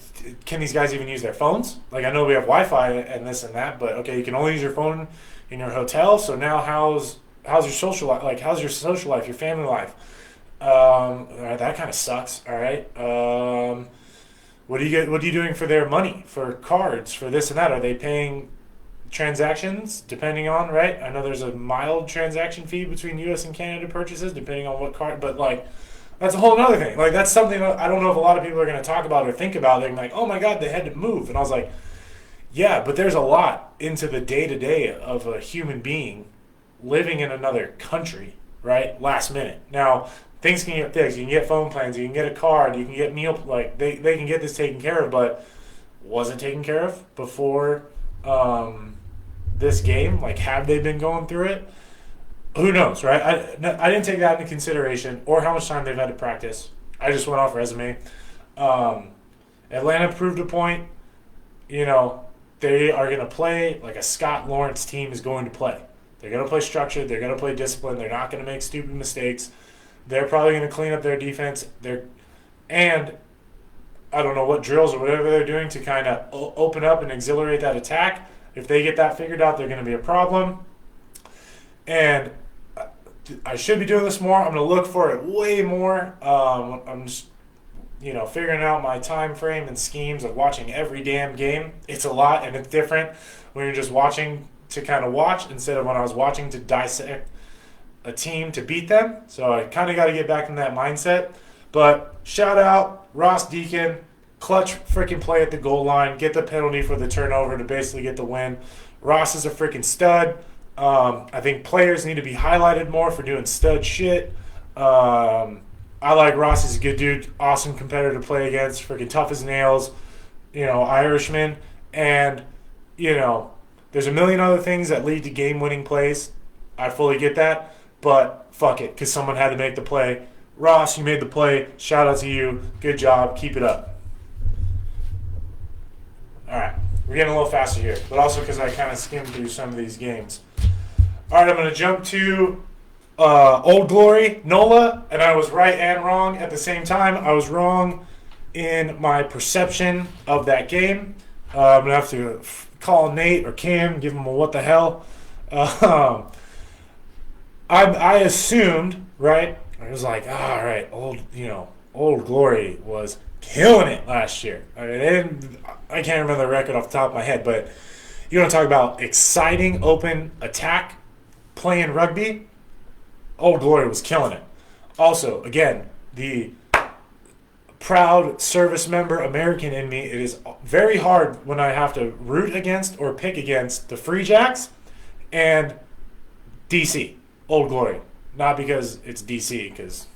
can these guys even use their phones? Like, I know we have Wi-Fi and this and that, but okay, you can only use your phone in your hotel. So now how's your social life? Like, how's your social life, your family life? All right, that kind of sucks. All right. What are you doing for their money, for cards, for this and that? Are they paying transactions depending on, right? I know there's a mild transaction fee between US and Canada purchases depending on what card, but like, that's a whole other thing. Like, that's something that I don't know if a lot of people are going to talk about or think about. They're like, oh my God, they had to move. And I was like, yeah, but there's a lot into the day-to-day of a human being living in another country, right? Last minute. Now, things can get fixed. You can get phone plans. You can get a card. You can get meal. Like, they can get this taken care of, but was it taken care of before this game? Like, have they been going through it? Who knows, right? I didn't take that into consideration or how much time they've had to practice. I just went off resume. Atlanta proved a point. You know, they are going to play like a Scott Lawrence team is going to play. They're going to play structured. They're going to play disciplined. They're not going to make stupid mistakes. They're probably going to clean up their defense. And I don't know what drills or whatever they're doing to kind of open up and exhilarate that attack. If they get that figured out, they're going to be a problem. And I should be doing this more. I'm going to look for it way more. I'm just, figuring out my time frame and schemes of watching every damn game. It's a lot, and it's different when you're just watching to kind of watch instead of when I was watching to dissect a team to beat them. So I kind of got to get back in that mindset. But shout out Ross Deacon, clutch freaking play at the goal line, get the penalty for the turnover to basically get the win. Ross is a freaking stud. I think players need to be highlighted more for doing stud shit. I like Ross. He's a good dude, awesome competitor to play against, freaking tough as nails, Irishman. And, there's a million other things that lead to game-winning plays. I fully get that, but fuck it, because someone had to make the play. Ross, you made the play. Shout out to you. Good job. Keep it up. All right. We're getting a little faster here, but also because I kind of skimmed through some of these games. All right, I'm going to jump to Old Glory, NOLA, and I was right and wrong at the same time. I was wrong in my perception of that game. I'm going to have to call Nate or Cam, give them a what the hell. I assumed, right? I was like, all right, Old Glory was killing it last year. I mean, I can't remember the record off the top of my head, but you want to talk about exciting open attack playing rugby? Old Glory was killing it. Also, again, the proud service member American in me, it is very hard when I have to root against or pick against the Free Jacks and DC, Old Glory. Not because it's DC, because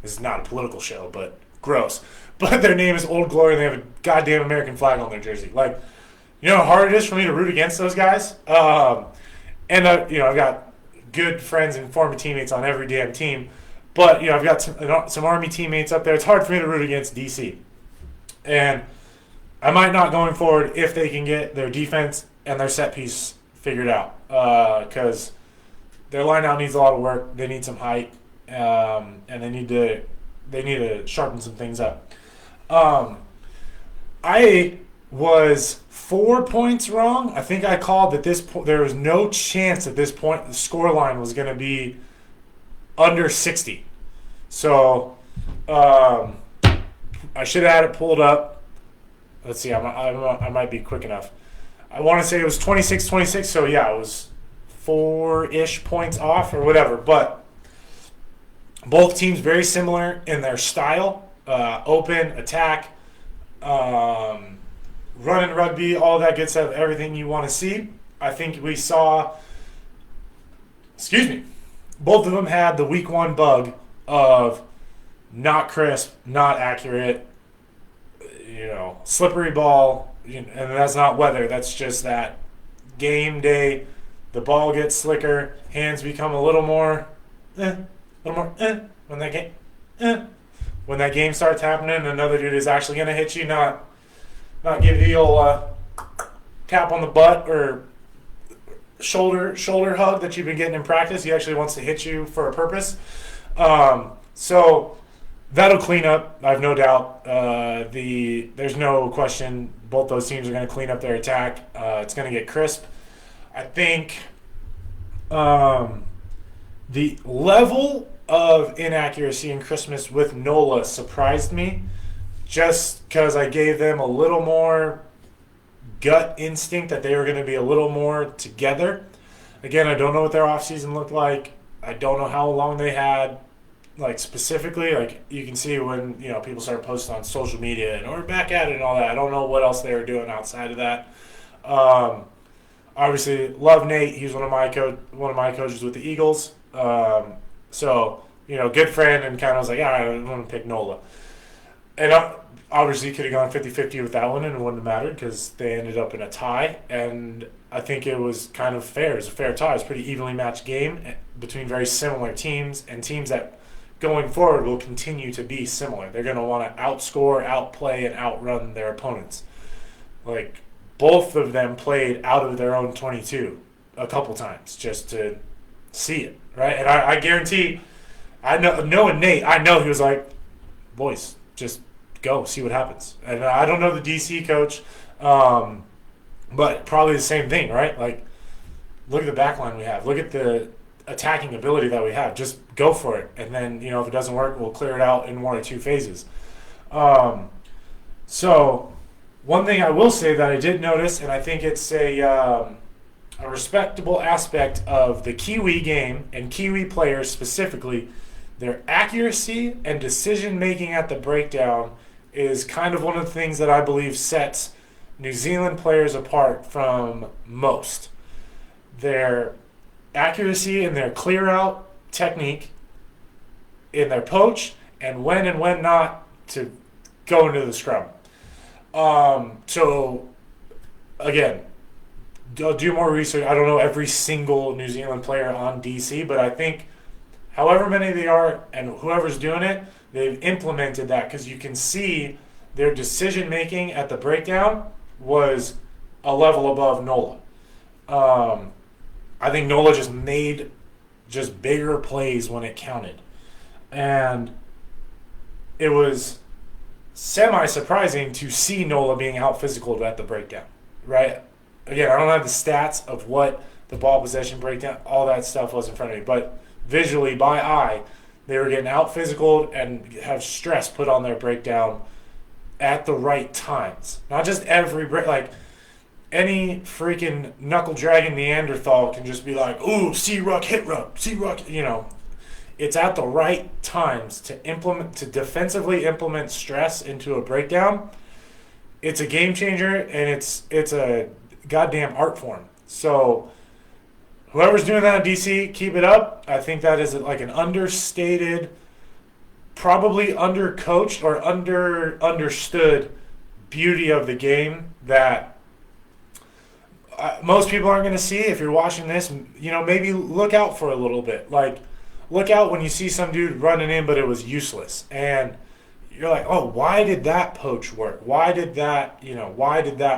this is not a political show, but gross. But their name is Old Glory, and they have a goddamn American flag on their jersey. Like, you know how hard it is for me to root against those guys? And I've got good friends and former teammates on every damn team. But, I've got some Army teammates up there. It's hard for me to root against DC. And I might not going forward if they can get their defense and their set piece figured out. Because their line-out needs a lot of work. They need some height. And they need to sharpen some things up. I was 4 points wrong. I think I called that there was no chance at this point the score line was going to be under 60. So I should have had it pulled up. Let's see. I might be quick enough. I want to say it was 26-26, so yeah, it was 4-ish points off or whatever. But both teams very similar in their style, open, attack, running rugby, all that good stuff, everything you want to see. I think we saw, both of them had the week one bug of not crisp, not accurate, slippery ball, and that's not weather. That's just that game day. The ball gets slicker, hands become a little more, when that game starts happening. Another dude is actually gonna hit you, not give you the old tap on the butt or shoulder hug that you've been getting in practice. He actually wants to hit you for a purpose. So that'll clean up, I have no doubt. There's no question both those teams are going to clean up their attack. It's going to get crisp. I think the level of inaccuracy and crispness with NOLA surprised me, just because I gave them a little more gut instinct that they were going to be a little more together. Again, I don't know what their offseason looked like. I don't know how long they had, specifically. You can see when, people start posting on social media and we're back at it and all that. I don't know what else they were doing outside of that. Obviously, love Nate. He's one of my coaches with the Eagles. So, good friend, and kind of was like, all right, I'm going to pick NOLA. And obviously could have gone 50-50 with that one, and it wouldn't have mattered because they ended up in a tie. And I think it was kind of fair. It was a fair tie. It was a pretty evenly matched game between very similar teams, and teams that going forward will continue to be similar. They're going to want to outscore, outplay, and outrun their opponents. Both of them played out of their own 22 a couple times just to see it, right? And I guarantee, knowing Nate, I know he was like, boys, just go, see what happens. And I don't know the DC coach, but probably the same thing, right? Look at the back line we have. Look at the attacking ability that we have. Just go for it. And then, if it doesn't work, we'll clear it out in one or two phases. So one thing I will say that I did notice, and I think it's a respectable aspect of the Kiwi game and Kiwi players specifically, their accuracy and decision-making at the breakdown is kind of one of the things that I believe sets New Zealand players apart from most. Their accuracy in their clear-out technique, in their poach, and when not to go into the scrum. So, again, I'll do more research. I don't know every single New Zealand player on DC, but I think however many they are and whoever's doing it, they've implemented that, because you can see their decision-making at the breakdown was a level above NOLA. I think NOLA just made bigger plays when it counted. And it was semi-surprising to see NOLA being out-physicaled at the breakdown, right? Again, I don't have the stats of what the ball possession breakdown, all that stuff was in front of me, but visually, by eye, they were getting out-physicaled and have stress put on their breakdown at the right times. Not just every break, any freaking knuckle-dragging Neanderthal can just be like, ooh, C-ruck, hit ruck, C-ruck, It's at the right times to defensively implement stress into a breakdown. It's a game changer, and it's a goddamn art form. So whoever's doing that in DC, keep it up. I think that is an understated, probably undercoached or understood beauty of the game that most people aren't going to see. If you're watching this, maybe look out for a little bit. Look out when you see some dude running in, but it was useless. And you're like, oh, why did that poach work? Why did that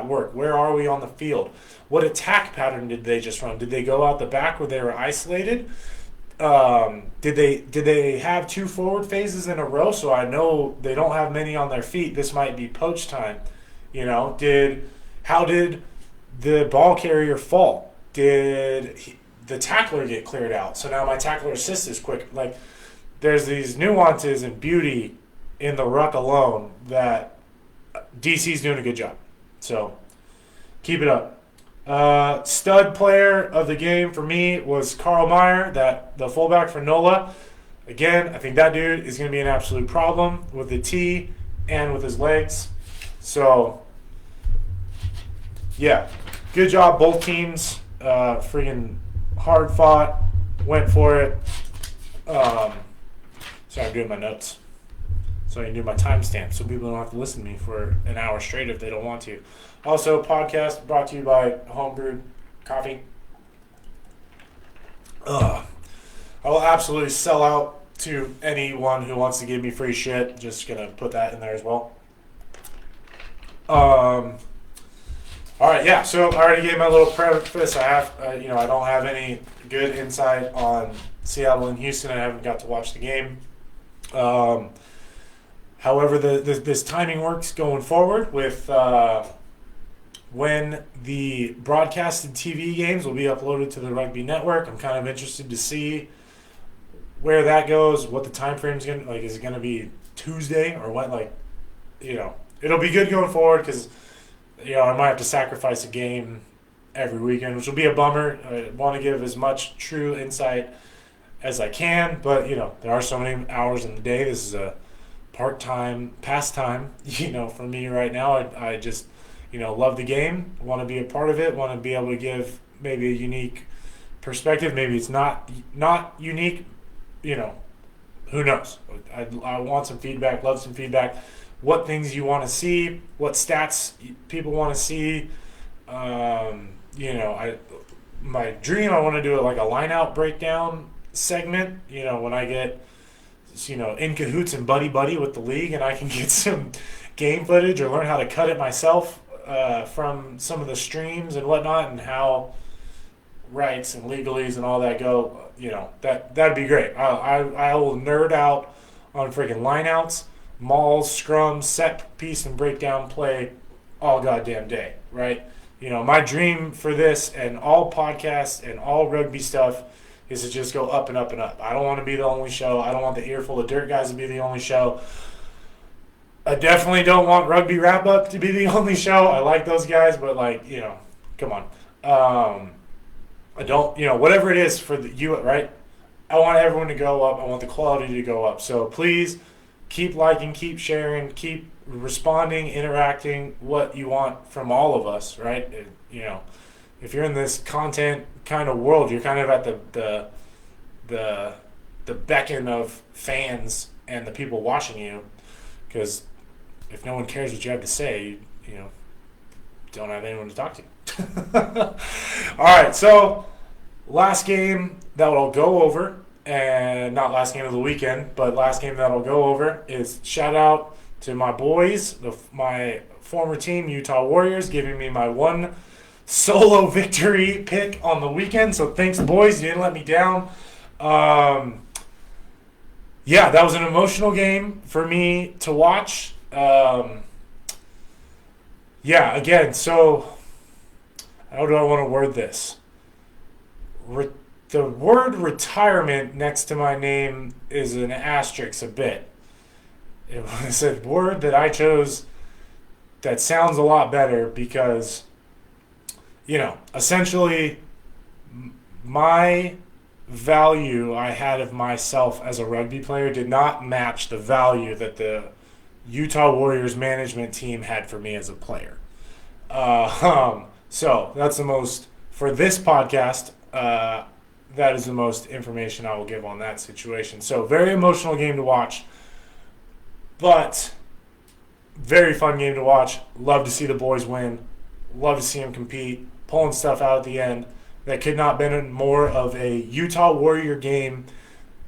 work? Where are we on the field? What attack pattern did they just run? Did they go out the back where they were isolated? Did they have two forward phases in a row? So I know they don't have many on their feet. This might be poach time. How did the ball carrier fall? Did the tackler get cleared out? So now my tackler assist is quick. There's these nuances and beauty in the ruck alone that DC's doing a good job. So keep it up. Stud player of the game for me was Carl Meyer, the fullback for NOLA. Again, I think that dude is going to be an absolute problem with the tee and with his legs. So, yeah, good job, both teams. Freaking hard fought, went for it. Sorry, I'm doing my notes so I can do my timestamp so people don't have to listen to me for an hour straight if they don't want to. Also, podcast brought to you by Homebrewed Coffee. I will absolutely sell out to anyone who wants to give me free shit. Just gonna put that in there as well. All right, yeah. So I already gave my little preface. I don't have any good insight on Seattle and Houston. I haven't got to watch the game. However, this timing works going forward with when the broadcasted TV games will be uploaded to the Rugby Network. I'm kind of interested to see where that goes, what the time frame is going to, like, is it going to be Tuesday or what? Like, it'll be good going forward because, I might have to sacrifice a game every weekend, which will be a bummer. I want to give as much true insight as I can, but, there are so many hours in the day. This is a part-time pastime, for me right now. I just, love the game, want to be a part of it, want to be able to give maybe a unique perspective. Maybe it's not unique, who knows? I want some feedback, love some feedback. What things you want to see, what stats people want to see. My dream, I want to do like a line-out breakdown segment, when I get, in cahoots and buddy with the league and I can get some game footage or learn how to cut it myself from some of the streams and whatnot, and how rights and legalese and all that go, that'd be great. I will nerd out on freaking lineouts, mauls, scrums, set piece, and breakdown play all goddamn day, right? My dream for this and all podcasts and all rugby stuff is to just go up and up and up. I don't want to be the only show. I don't want the Earful of Dirt guys to be the only show. I definitely don't want Rugby Wrap Up to be the only show. I like those guys, but come on. I don't, whatever it is for you, right? I want everyone to go up. I want the quality to go up. So please keep liking, keep sharing, keep responding, interacting, what you want from all of us, right? If you're in this content kind of world, you're kind of at the beckon of fans and the people watching you, because if no one cares what you have to say, you don't have anyone to talk to. All right, so last game that I'll go over, and not last game of the weekend, but last game that I'll go over is shout out to my boys, my former team, Utah Warriors, giving me my one solo victory pick on the weekend. So thanks, boys. You didn't let me down. That was an emotional game for me to watch. Again, so how do I want to word this? The word retirement next to my name is an asterisk a bit. It was a word that I chose that sounds a lot better because, essentially my value I had of myself as a rugby player did not match the value that the Utah Warriors management team had for me as a player. So that's the most, for this podcast, that is the most information I will give on that situation. So very emotional game to watch, but very fun game to watch. Love to see the boys win. Love to see them compete, pulling stuff out at the end. That could not have been more of a Utah Warrior game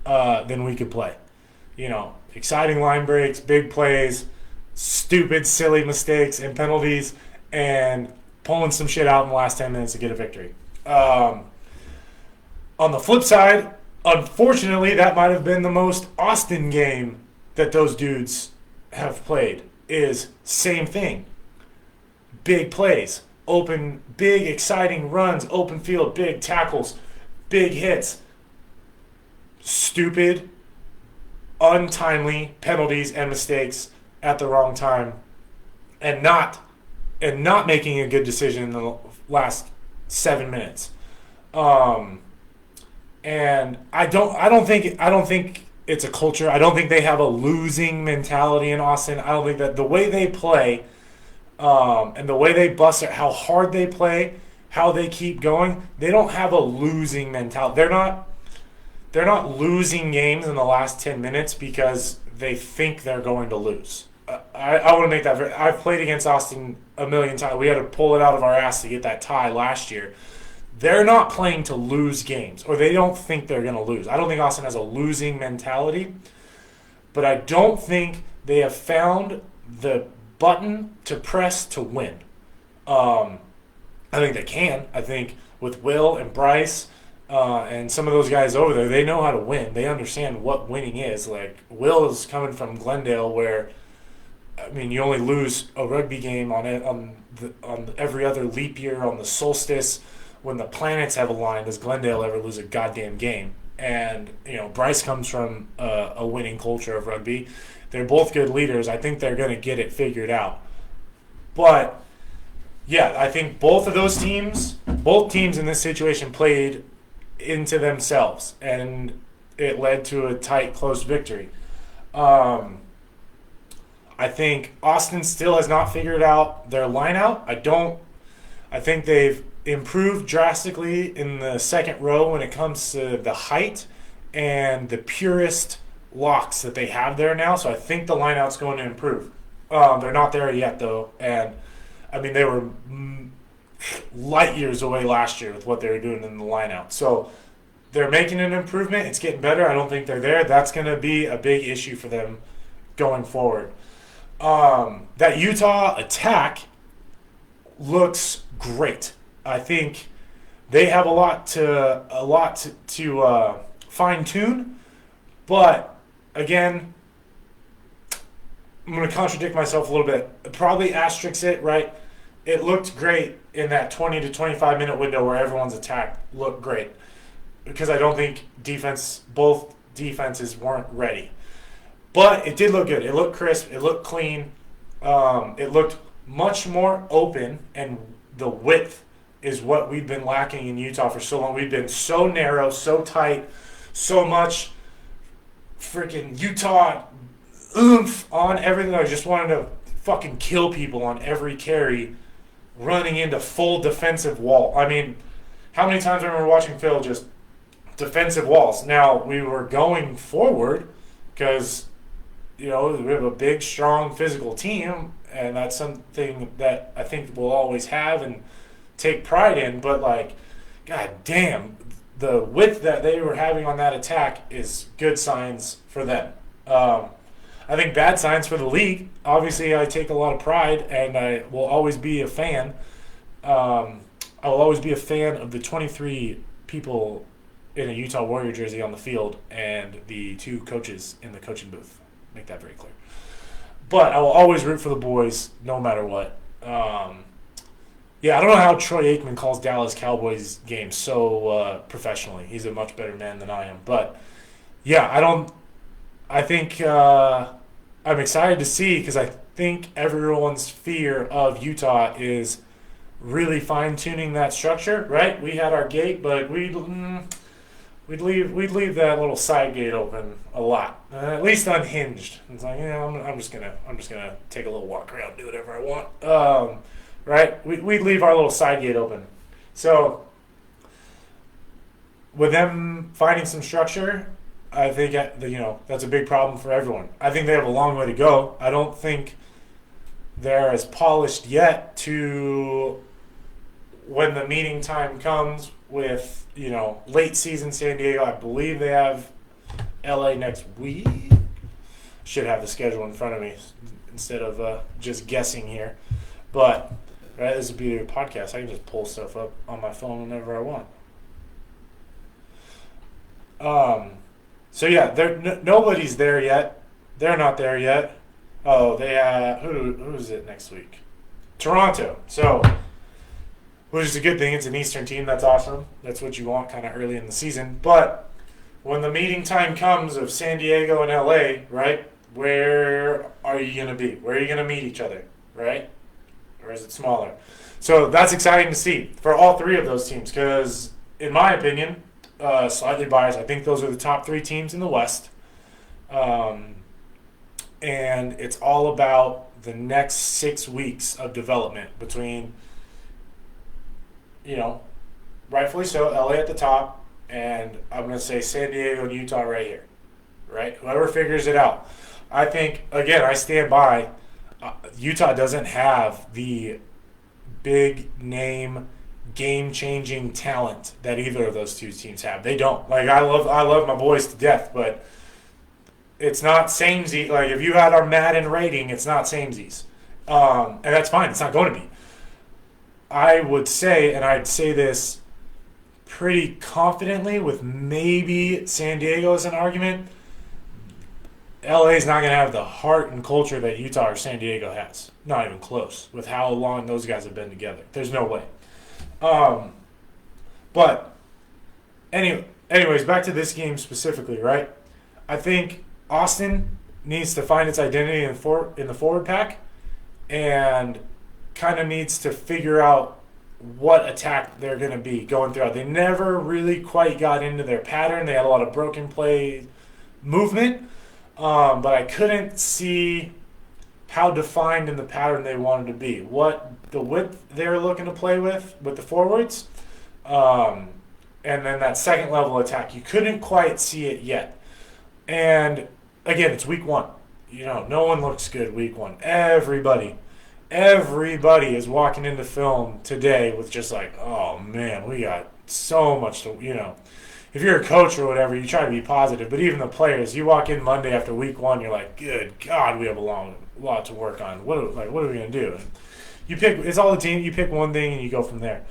than we could play. Exciting line breaks, big plays, stupid, silly mistakes and penalties, and pulling some shit out in the last 10 minutes to get a victory. On the flip side, unfortunately, that might have been the most Austin game that those dudes have played. Is same thing. Big plays, open, big, exciting runs, open field, big tackles, big hits, stupid, untimely penalties and mistakes at the wrong time, and not making a good decision in the last 7 minutes. And I don't think it's a culture. I don't think they have a losing mentality in Austin. I don't think that the way they play, and the way they bust it, how hard they play, how they keep going, they don't have a losing mentality. They're not losing games in the last 10 minutes because they think they're going to lose. I want to make that very. I've played against Austin a million times. We had to pull it out of our ass to get that tie last year. They're not playing to lose games, or they don't think they're going to lose. I don't think Austin has a losing mentality, but I don't think they have found the button to press to win. I think they can. I think with Will and Bryce and some of those guys over there, they know how to win. They understand what winning is. Like, Will is coming from Glendale, where, I mean, you only lose a rugby game on every other leap year, on the solstice, when the planets have aligned. Does Glendale ever lose a goddamn game? And, Bryce comes from a winning culture of rugby. They're both good leaders. I think they're going to get it figured out. But, yeah, I think both teams in this situation played into themselves, and it led to a tight, close victory. I think Austin still has not figured out their line-out. I think they've improved drastically in the second row when it comes to the height and the purest locks that they have there now. So I think the line-out's going to improve. They're not there yet, though. And, I mean, they were light years away last year with what they were doing in the line-out. So they're making an improvement. It's getting better. I don't think they're there. That's going to be a big issue for them going forward. That Utah attack looks great. I think they have a lot to fine tune, but again, I'm going to contradict myself a little bit. Probably asterisks it, right? It looked great in that 20 to 25 minute window where everyone's attack looked great, because I don't think both defenses weren't ready. But it did look good. It looked crisp. It looked clean. It looked much more open, and the width is what we've been lacking in Utah for so long. We've been so narrow, so tight, so much freaking Utah oomph on everything. I just wanted to fucking kill people on every carry, running into full defensive wall. I mean, how many times I remember watching Phil just defensive walls? Now, we were going forward because, we have a big, strong, physical team, and that's something that I think we'll always have and take pride in. But, god damn, the width that they were having on that attack is good signs for them. I think bad signs for the league. Obviously, I take a lot of pride, and I will always be a fan. I will always be a fan of the 23 people in a Utah Warrior jersey on the field and the 2 coaches in the coaching booth. Make that very clear. But I will always root for the boys, no matter what. I don't know how Troy Aikman calls Dallas Cowboys games so professionally. He's a much better man than I am. But, I think I'm excited to see, because I think everyone's fear of Utah is really fine-tuning that structure, right? We had our gate, but we'd leave that little side gate open a lot, at least unhinged. It's like, I'm just gonna take a little walk around, do whatever I want, right? We'd leave our little side gate open. So with them finding some structure, I think that's a big problem for everyone. I think they have a long way to go. I don't think they're as polished yet to when the meeting time comes with, late season San Diego. I believe they have LA next week. Should have the schedule in front of me instead of just guessing here. But, right, this would be a podcast. I can just pull stuff up on my phone whenever I want. Nobody's there yet. They're not there yet. Oh, they have, who is it next week? Toronto. So, which is a good thing. It's an Eastern team. That's awesome. That's what you want kind of early in the season. But when the meeting time comes of San Diego and LA, right, where are you going to be? Where are you going to meet each other, right? or is it smaller? So that's exciting to see for all three of those teams because, in my opinion, slightly biased, I think those are the top three teams in the West. And it's all about the next 6 weeks of development between, rightfully so, LA at the top, and I'm going to say San Diego and Utah right here, right? Whoever figures it out. I think, again, I stand by, Utah doesn't have the big name, game-changing talent that either of those two teams have. They don't. Like, I love my boys to death, but it's not samey. Like, if you had our Madden rating, it's not samesies. And that's fine. It's not going to be. I would say, and I'd say this pretty confidently with maybe San Diego as an argument, LA is not going to have the heart and culture that Utah or San Diego has. Not even close with how long those guys have been together. There's no way. But anyways, back to this game specifically, right? I think Austin needs to find its identity in the forward pack and kind of needs to figure out what attack they're going to be going throughout. They never really quite got into their pattern. They had a lot of broken play movement, but I couldn't see how defined in the pattern they wanted to be. What the width they were looking to play with the forwards, and then that second level attack. You couldn't quite see it yet. And again, it's week one. No one looks good week one. Everybody is walking into film today with just like, oh man, we got so much to, if you're a coach or whatever, you try to be positive. But even the players, you walk in Monday after week one, you're like, good God, we have a lot to work on. What are we going to do? And you pick, it's all the team. You pick one thing and you go from there.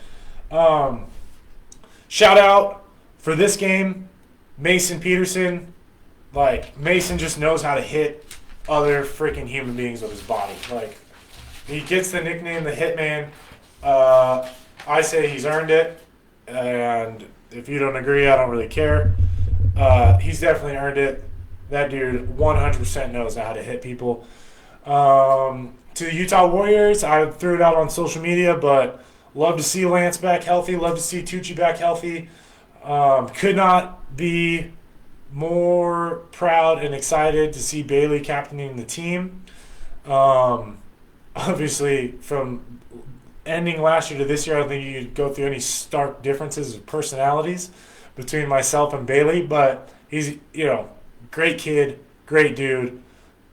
Shout out for this game, Mason Peterson. Like, Mason just knows how to hit other freaking human beings with his body. Like, he gets the nickname the Hitman. I say he's earned it, and if you don't agree, I don't really care. He's definitely earned it. That dude 100% knows how to hit people. To the Utah Warriors, I threw it out on social media, but love to see Lance back healthy. Love to see Tucci back healthy. Could not be more proud and excited to see Bailey captaining the team. Obviously, from ending last year to this year, I don't think you could go through any stark differences of personalities between myself and Bailey, but he's, great kid, great dude.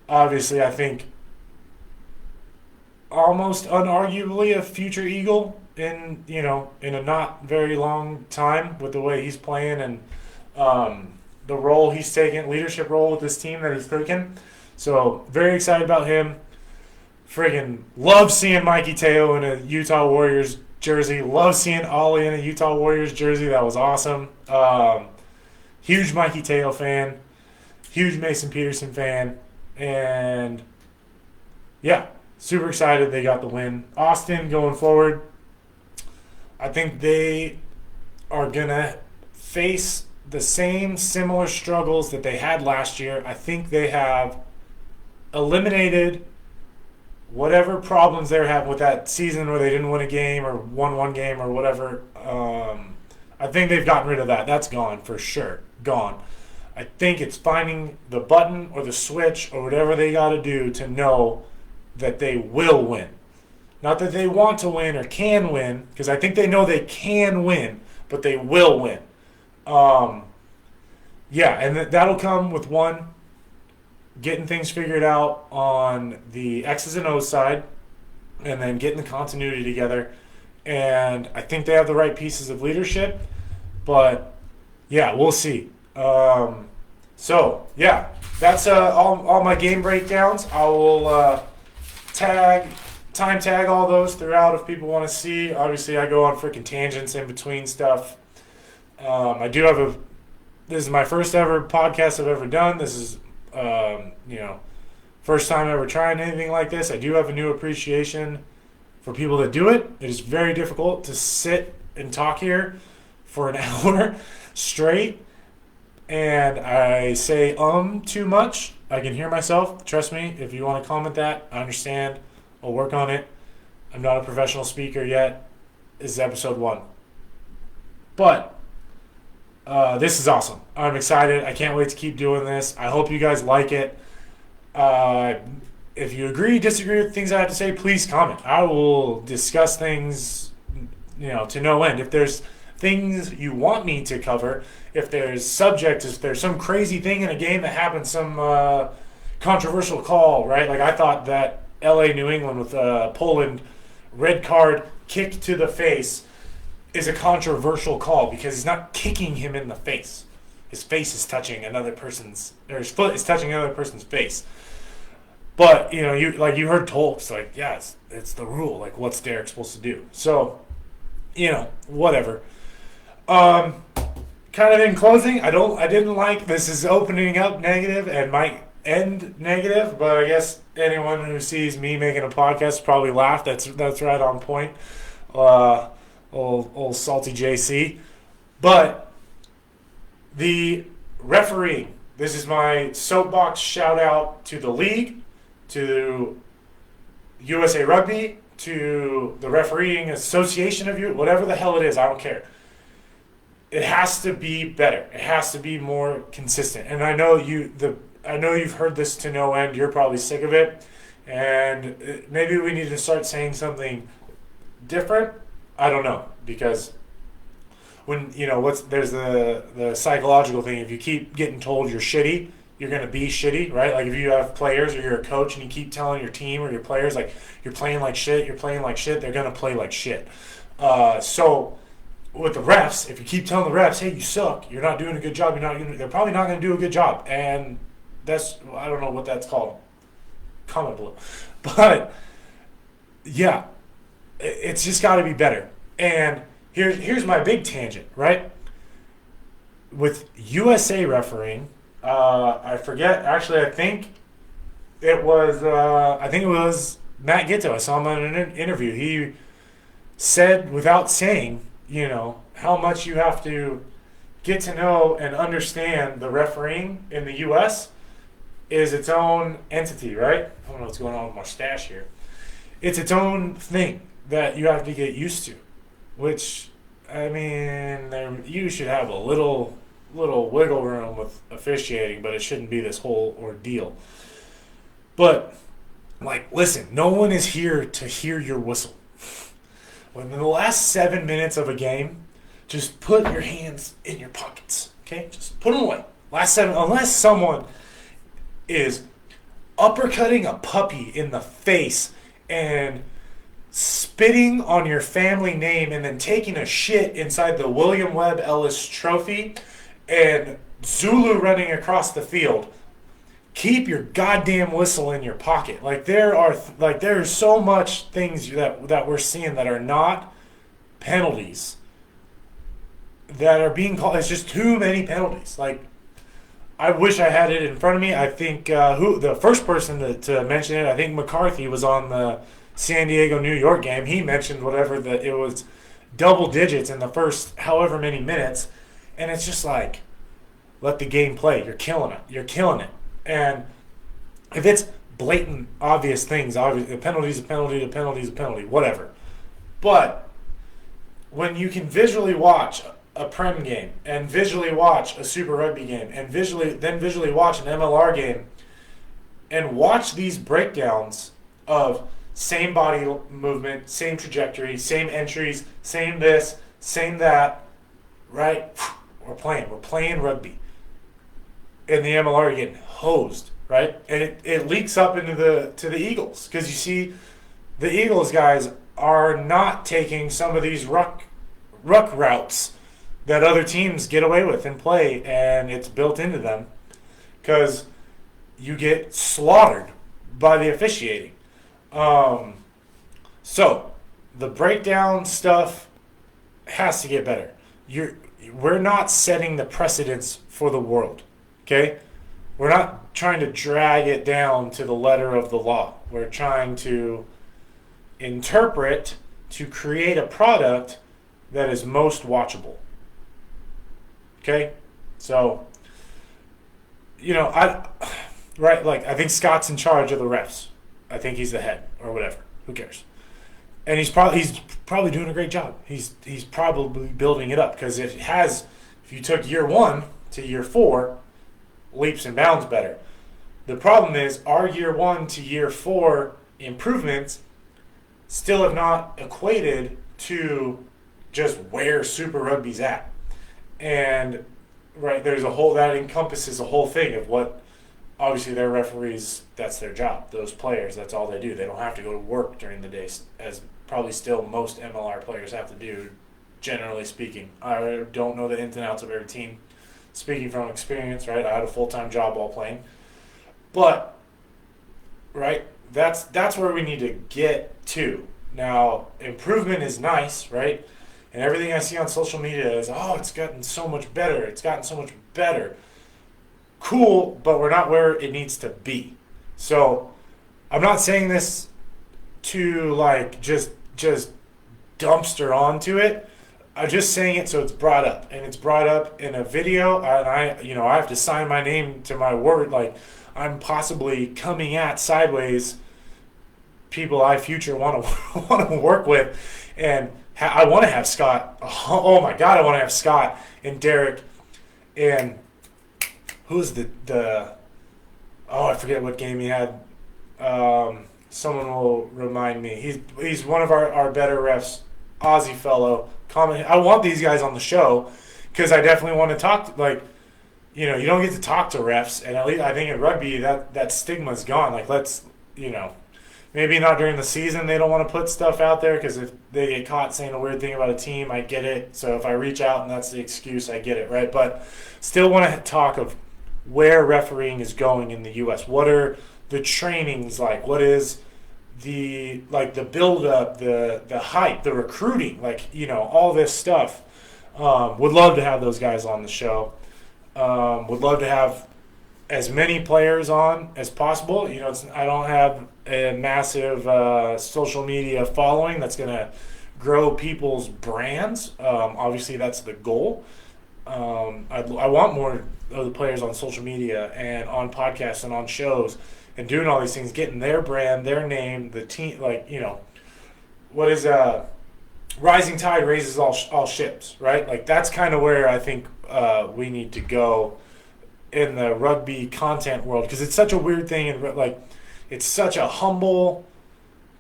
Obviously, I think almost unarguably a future Eagle in a not very long time with the way he's playing and the role he's taken, leadership role with this team that he's taken. So very excited about him. Friggin' love seeing Mikey Teo in a Utah Warriors jersey. Love seeing Ollie in a Utah Warriors jersey. That was awesome. Huge Mikey Teo fan. Huge Mason Peterson fan. And, yeah, super excited they got the win. Austin going forward, I think they are going to face the same similar struggles that they had last year. I think they have eliminated whatever problems they're having with that season where they didn't win a game or won one game or whatever. I think they've gotten rid of that. That's gone for sure. Gone. I think it's finding the button or the switch or whatever they got to do to know that they will win. Not that they want to win or can win, because I think they know they can win, but they will win. And that'll come with one, getting things figured out on the X's and O's side, and then getting the continuity together. And I think they have the right pieces of leadership, but yeah, we'll see. That's all my game breakdowns. I will time tag all those throughout if people want to see. Obviously, I go on freaking tangents in between stuff. This is my first ever podcast I've ever done. This is first time ever trying anything like this. I do have a new appreciation for people that do it. It is very difficult to sit and talk here for an hour straight, and I say too much. I can hear myself. Trust me, if you want to comment that, I understand. I'll work on it. I'm not a professional speaker yet. This is episode 1. But this is awesome. I'm excited. I can't wait to keep doing this. I hope you guys like it. If you agree, disagree with things I have to say, please comment. I will discuss things, to no end. If there's things you want me to cover, if there's subjects, if there's some crazy thing in a game that happened, some controversial call, right? Like I thought that LA New England with Poland red card kick to the face is a controversial call because he's not kicking him in the face. His face is touching another person's, or his foot is touching another person's face. But you heard Tolk's like, yeah, it's the rule. Like, what's Derek supposed to do? So, whatever. Kind of in closing, I didn't like this is opening up negative and might end negative, but I guess anyone who sees me making a podcast probably laugh. That's right on point. Old salty JC, but the refereeing. This is my soapbox shout out to the league, to USA Rugby, to the refereeing association of you, whatever the hell it is, I don't care. It has to be better. It has to be more consistent. And I know you've heard this to no end. You're probably sick of it, and maybe we need to start saying something different. I don't know, because when there's the psychological thing. If you keep getting told you're shitty, you're going to be shitty, right? Like if you have players or you're a coach and you keep telling your team or your players like you're playing like shit, they're going to play like shit. So with the refs, if you keep telling the refs, hey, you suck, you're not doing a good job, they're probably not going to do a good job. And I don't know what that's called. Comment below. But yeah, it's just got to be better. And here's my big tangent, right? With USA refereeing, I forget. Actually, I think it was Matt Gitto. I saw him on an interview. He said, without saying, how much you have to get to know and understand the refereeing in the U.S. is its own entity, right? I don't know what's going on with my stash here. It's its own thing that you have to get used to, which, I mean, you should have a little wiggle room with officiating, but it shouldn't be this whole ordeal. But, listen, no one is here to hear your whistle. When in the last 7 minutes of a game, just put your hands in your pockets, okay? Just put them away. Last 7, unless someone is uppercutting a puppy in the face and spitting on your family name and then taking a shit inside the William Webb Ellis Trophy and Zulu running across the field, keep your goddamn whistle in your pocket. There are so much things that we're seeing that are not penalties that are being called. It's just too many penalties. I wish I had it in front of me. I think the first person to mention it, I think McCarthy was on the San Diego New York game. He mentioned it was double digits in the first however many minutes, and it's just let the game play. You're killing it. And if it's blatant, obvious things, obviously, a penalty's a penalty, a penalty's a penalty, whatever. But when you can visually watch a Prem game and visually watch a Super Rugby game and visually watch an MLR game and watch these breakdowns of same body movement, same trajectory, same entries, same this, same that, right? We're playing rugby. And the MLR are getting hosed, right? And it leaks up into the Eagles, because you see the Eagles guys are not taking some of these ruck routes that other teams get away with and play, and it's built into them because you get slaughtered by the officiating. So the breakdown stuff has to get better. We're not setting the precedents for the world, okay? We're not trying to drag it down to the letter of the law. We're trying to interpret to create a product that is most watchable. Okay? So, I think Scott's in charge of the refs. I think he's the head or whatever. Who cares? and he's probably doing a great job. He's probably building it up because it has. If you took year 1 to year 4, leaps and bounds better. The problem is our year 1 to year 4 improvements still have not equated to just where Super Rugby's at. And right, there's a whole that encompasses a whole thing of what obviously their referees, that's their job. Those players, that's all they do. They don't have to go to work during the day, as probably still most MLR players have to do, generally speaking. I don't know the ins and outs of every team. Speaking from experience, right? I had a full-time job while playing. But, right, that's where we need to get to. Now, improvement is nice, right? And everything I see on social media is, oh, it's gotten so much better. It's gotten so much better. Cool, but we're not where it needs to be. So I'm not saying this to like just dumpster onto it. I'm just saying it so it's brought up, and it's brought up in a video, and I have to sign my name to my word. Like I'm possibly coming at sideways people I future want to work with, and I want to have Scott. Oh my God, I want to have Scott and Derek and. Who's the I forget what game he had. Someone will remind me. He's one of our better refs, Aussie fellow. I want these guys on the show because I definitely want to talk. You don't get to talk to refs, and at least I think in rugby that stigma's gone. Like maybe not during the season they don't want to put stuff out there because if they get caught saying a weird thing about a team, I get it. So if I reach out and that's the excuse, I get it, right? But still want to talk of where refereeing is going in the U.S. What are the trainings like? What is the build-up, the hype, the recruiting, all this stuff. Would love to have those guys on the show. Would love to have as many players on as possible. I don't have a massive social media following that's going to grow people's brands. Obviously, that's the goal. I want more of the players on social media and on podcasts and on shows and doing all these things, getting their brand, their name, the team, what is rising tide raises all ships, right? Like that's kind of where I think we need to go in the rugby content world because it's such a weird thing and it's such a humble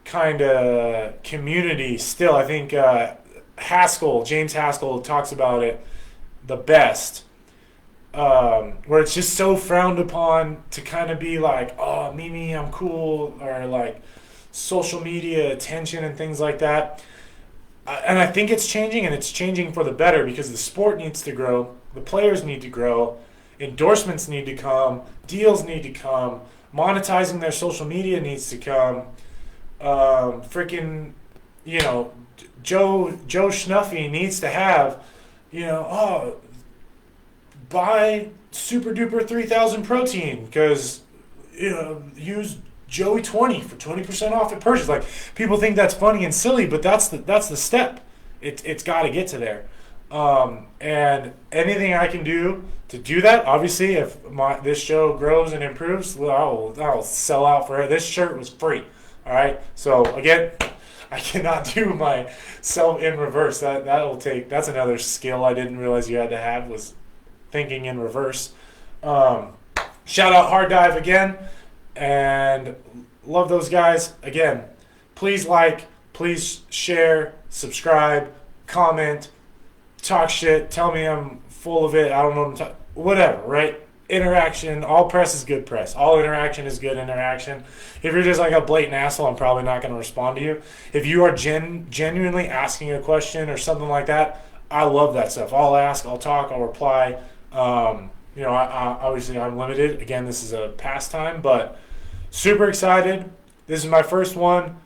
kind of community still. I think James Haskell talks about it the best, where it's just so frowned upon to kind of be like, oh, me, I'm cool, or like social media attention and things like that. And I think it's changing, and it's changing for the better because the sport needs to grow, the players need to grow, endorsements need to come, deals need to come, monetizing their social media needs to come. Joe Schnuffy needs to have, buy super duper 3000 protein because use Joey 20 for 20% off at purchase. Like people think that's funny and silly, but that's the step. It's got to get to there. And anything I can do to do that, obviously, if this show grows and improves, I'll sell out for it. This shirt was free. All right. So again, I cannot do my self in reverse. That's another skill I didn't realize you had to have was thinking in reverse. Shout out Hard Dive again, and love those guys. Again, please please share, subscribe, comment, talk shit, tell me I'm full of it, I don't know what I'm talking, whatever, right? Interaction, all press is good press. All interaction is good interaction. If you're just like a blatant asshole, I'm probably not going to respond to you. If you are genuinely asking a question or something like that, I love that stuff. I'll ask, I'll talk, I'll reply. Obviously I'm limited. Again, this is a pastime, but super excited. This is my first one.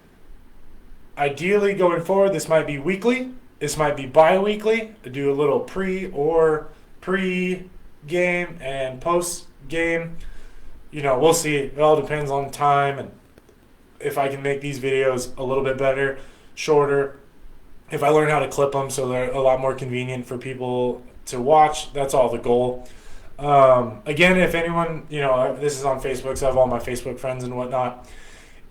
Ideally, going forward, this might be weekly. This might be bi-weekly. I do a little pre-game and post-game. We'll see. It all depends on time and if I can make these videos a little bit better, shorter. If I learn how to clip them so they're a lot more convenient for people to watch, that's all the goal. Again, if anyone, this is on Facebook, so I have all my Facebook friends and whatnot.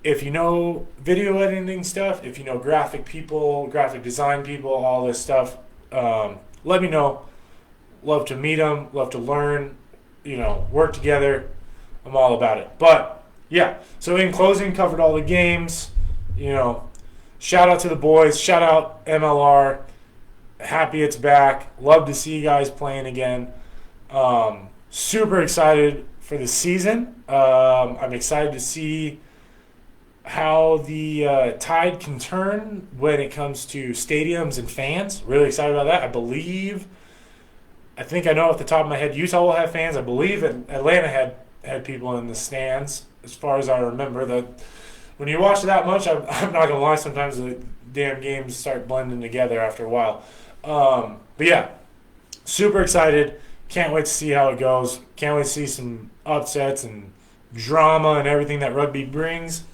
if you know video editing stuff, if you know graphic people, graphic design people, all this stuff, let me know. Love to meet them, love to learn, work together. I'm all about it. But yeah, so in closing, covered all the games. Shout out to the boys. Shout out MLR. Happy it's back. Love to see you guys playing again. Super excited for the season. I'm excited to see how the tide can turn when it comes to stadiums and fans. Really excited about that. I think I know off the top of my head, Utah will have fans. I believe Atlanta had people in the stands, as far as I remember. When you watch that much, I'm not gonna lie. Sometimes the damn games start blending together after a while. But yeah, super excited. Can't wait to see how it goes. Can't wait to see some upsets and drama and everything that rugby brings.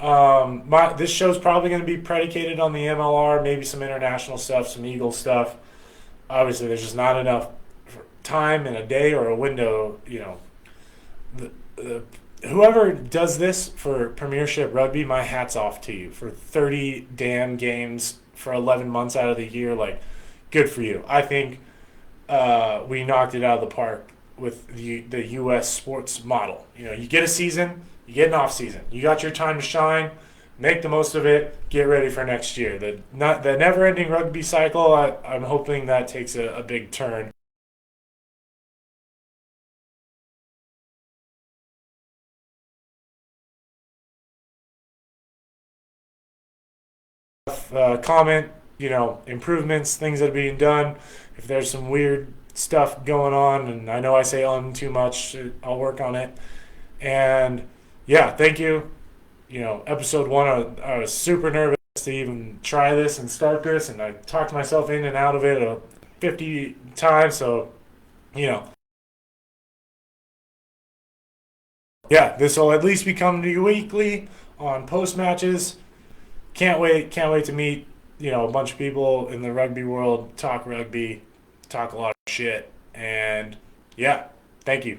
This show's probably going to be predicated on the MLR, maybe some international stuff, some Eagle stuff. Obviously, there's just not enough time in a day or a window. Whoever does this for Premiership Rugby, my hat's off to you. For 30 damn games for 11 months out of the year, good for you. I think we knocked it out of the park with the U.S. sports model. You get a season, you get an off season. You got your time to shine. Make the most of it. Get ready for next year. The never-ending rugby cycle, I'm hoping that takes a big turn. Comment, improvements, things that are being done. If there's some weird stuff going on, and I know I say too much, I'll work on it. And yeah, thank you. Episode 1, I was super nervous to even try this and start this, and I talked myself in and out of it 50 times. So, yeah, this will at least be coming to you weekly on post matches. Can't wait to meet a bunch of people in the rugby world, talk rugby, talk a lot of shit, and yeah, thank you.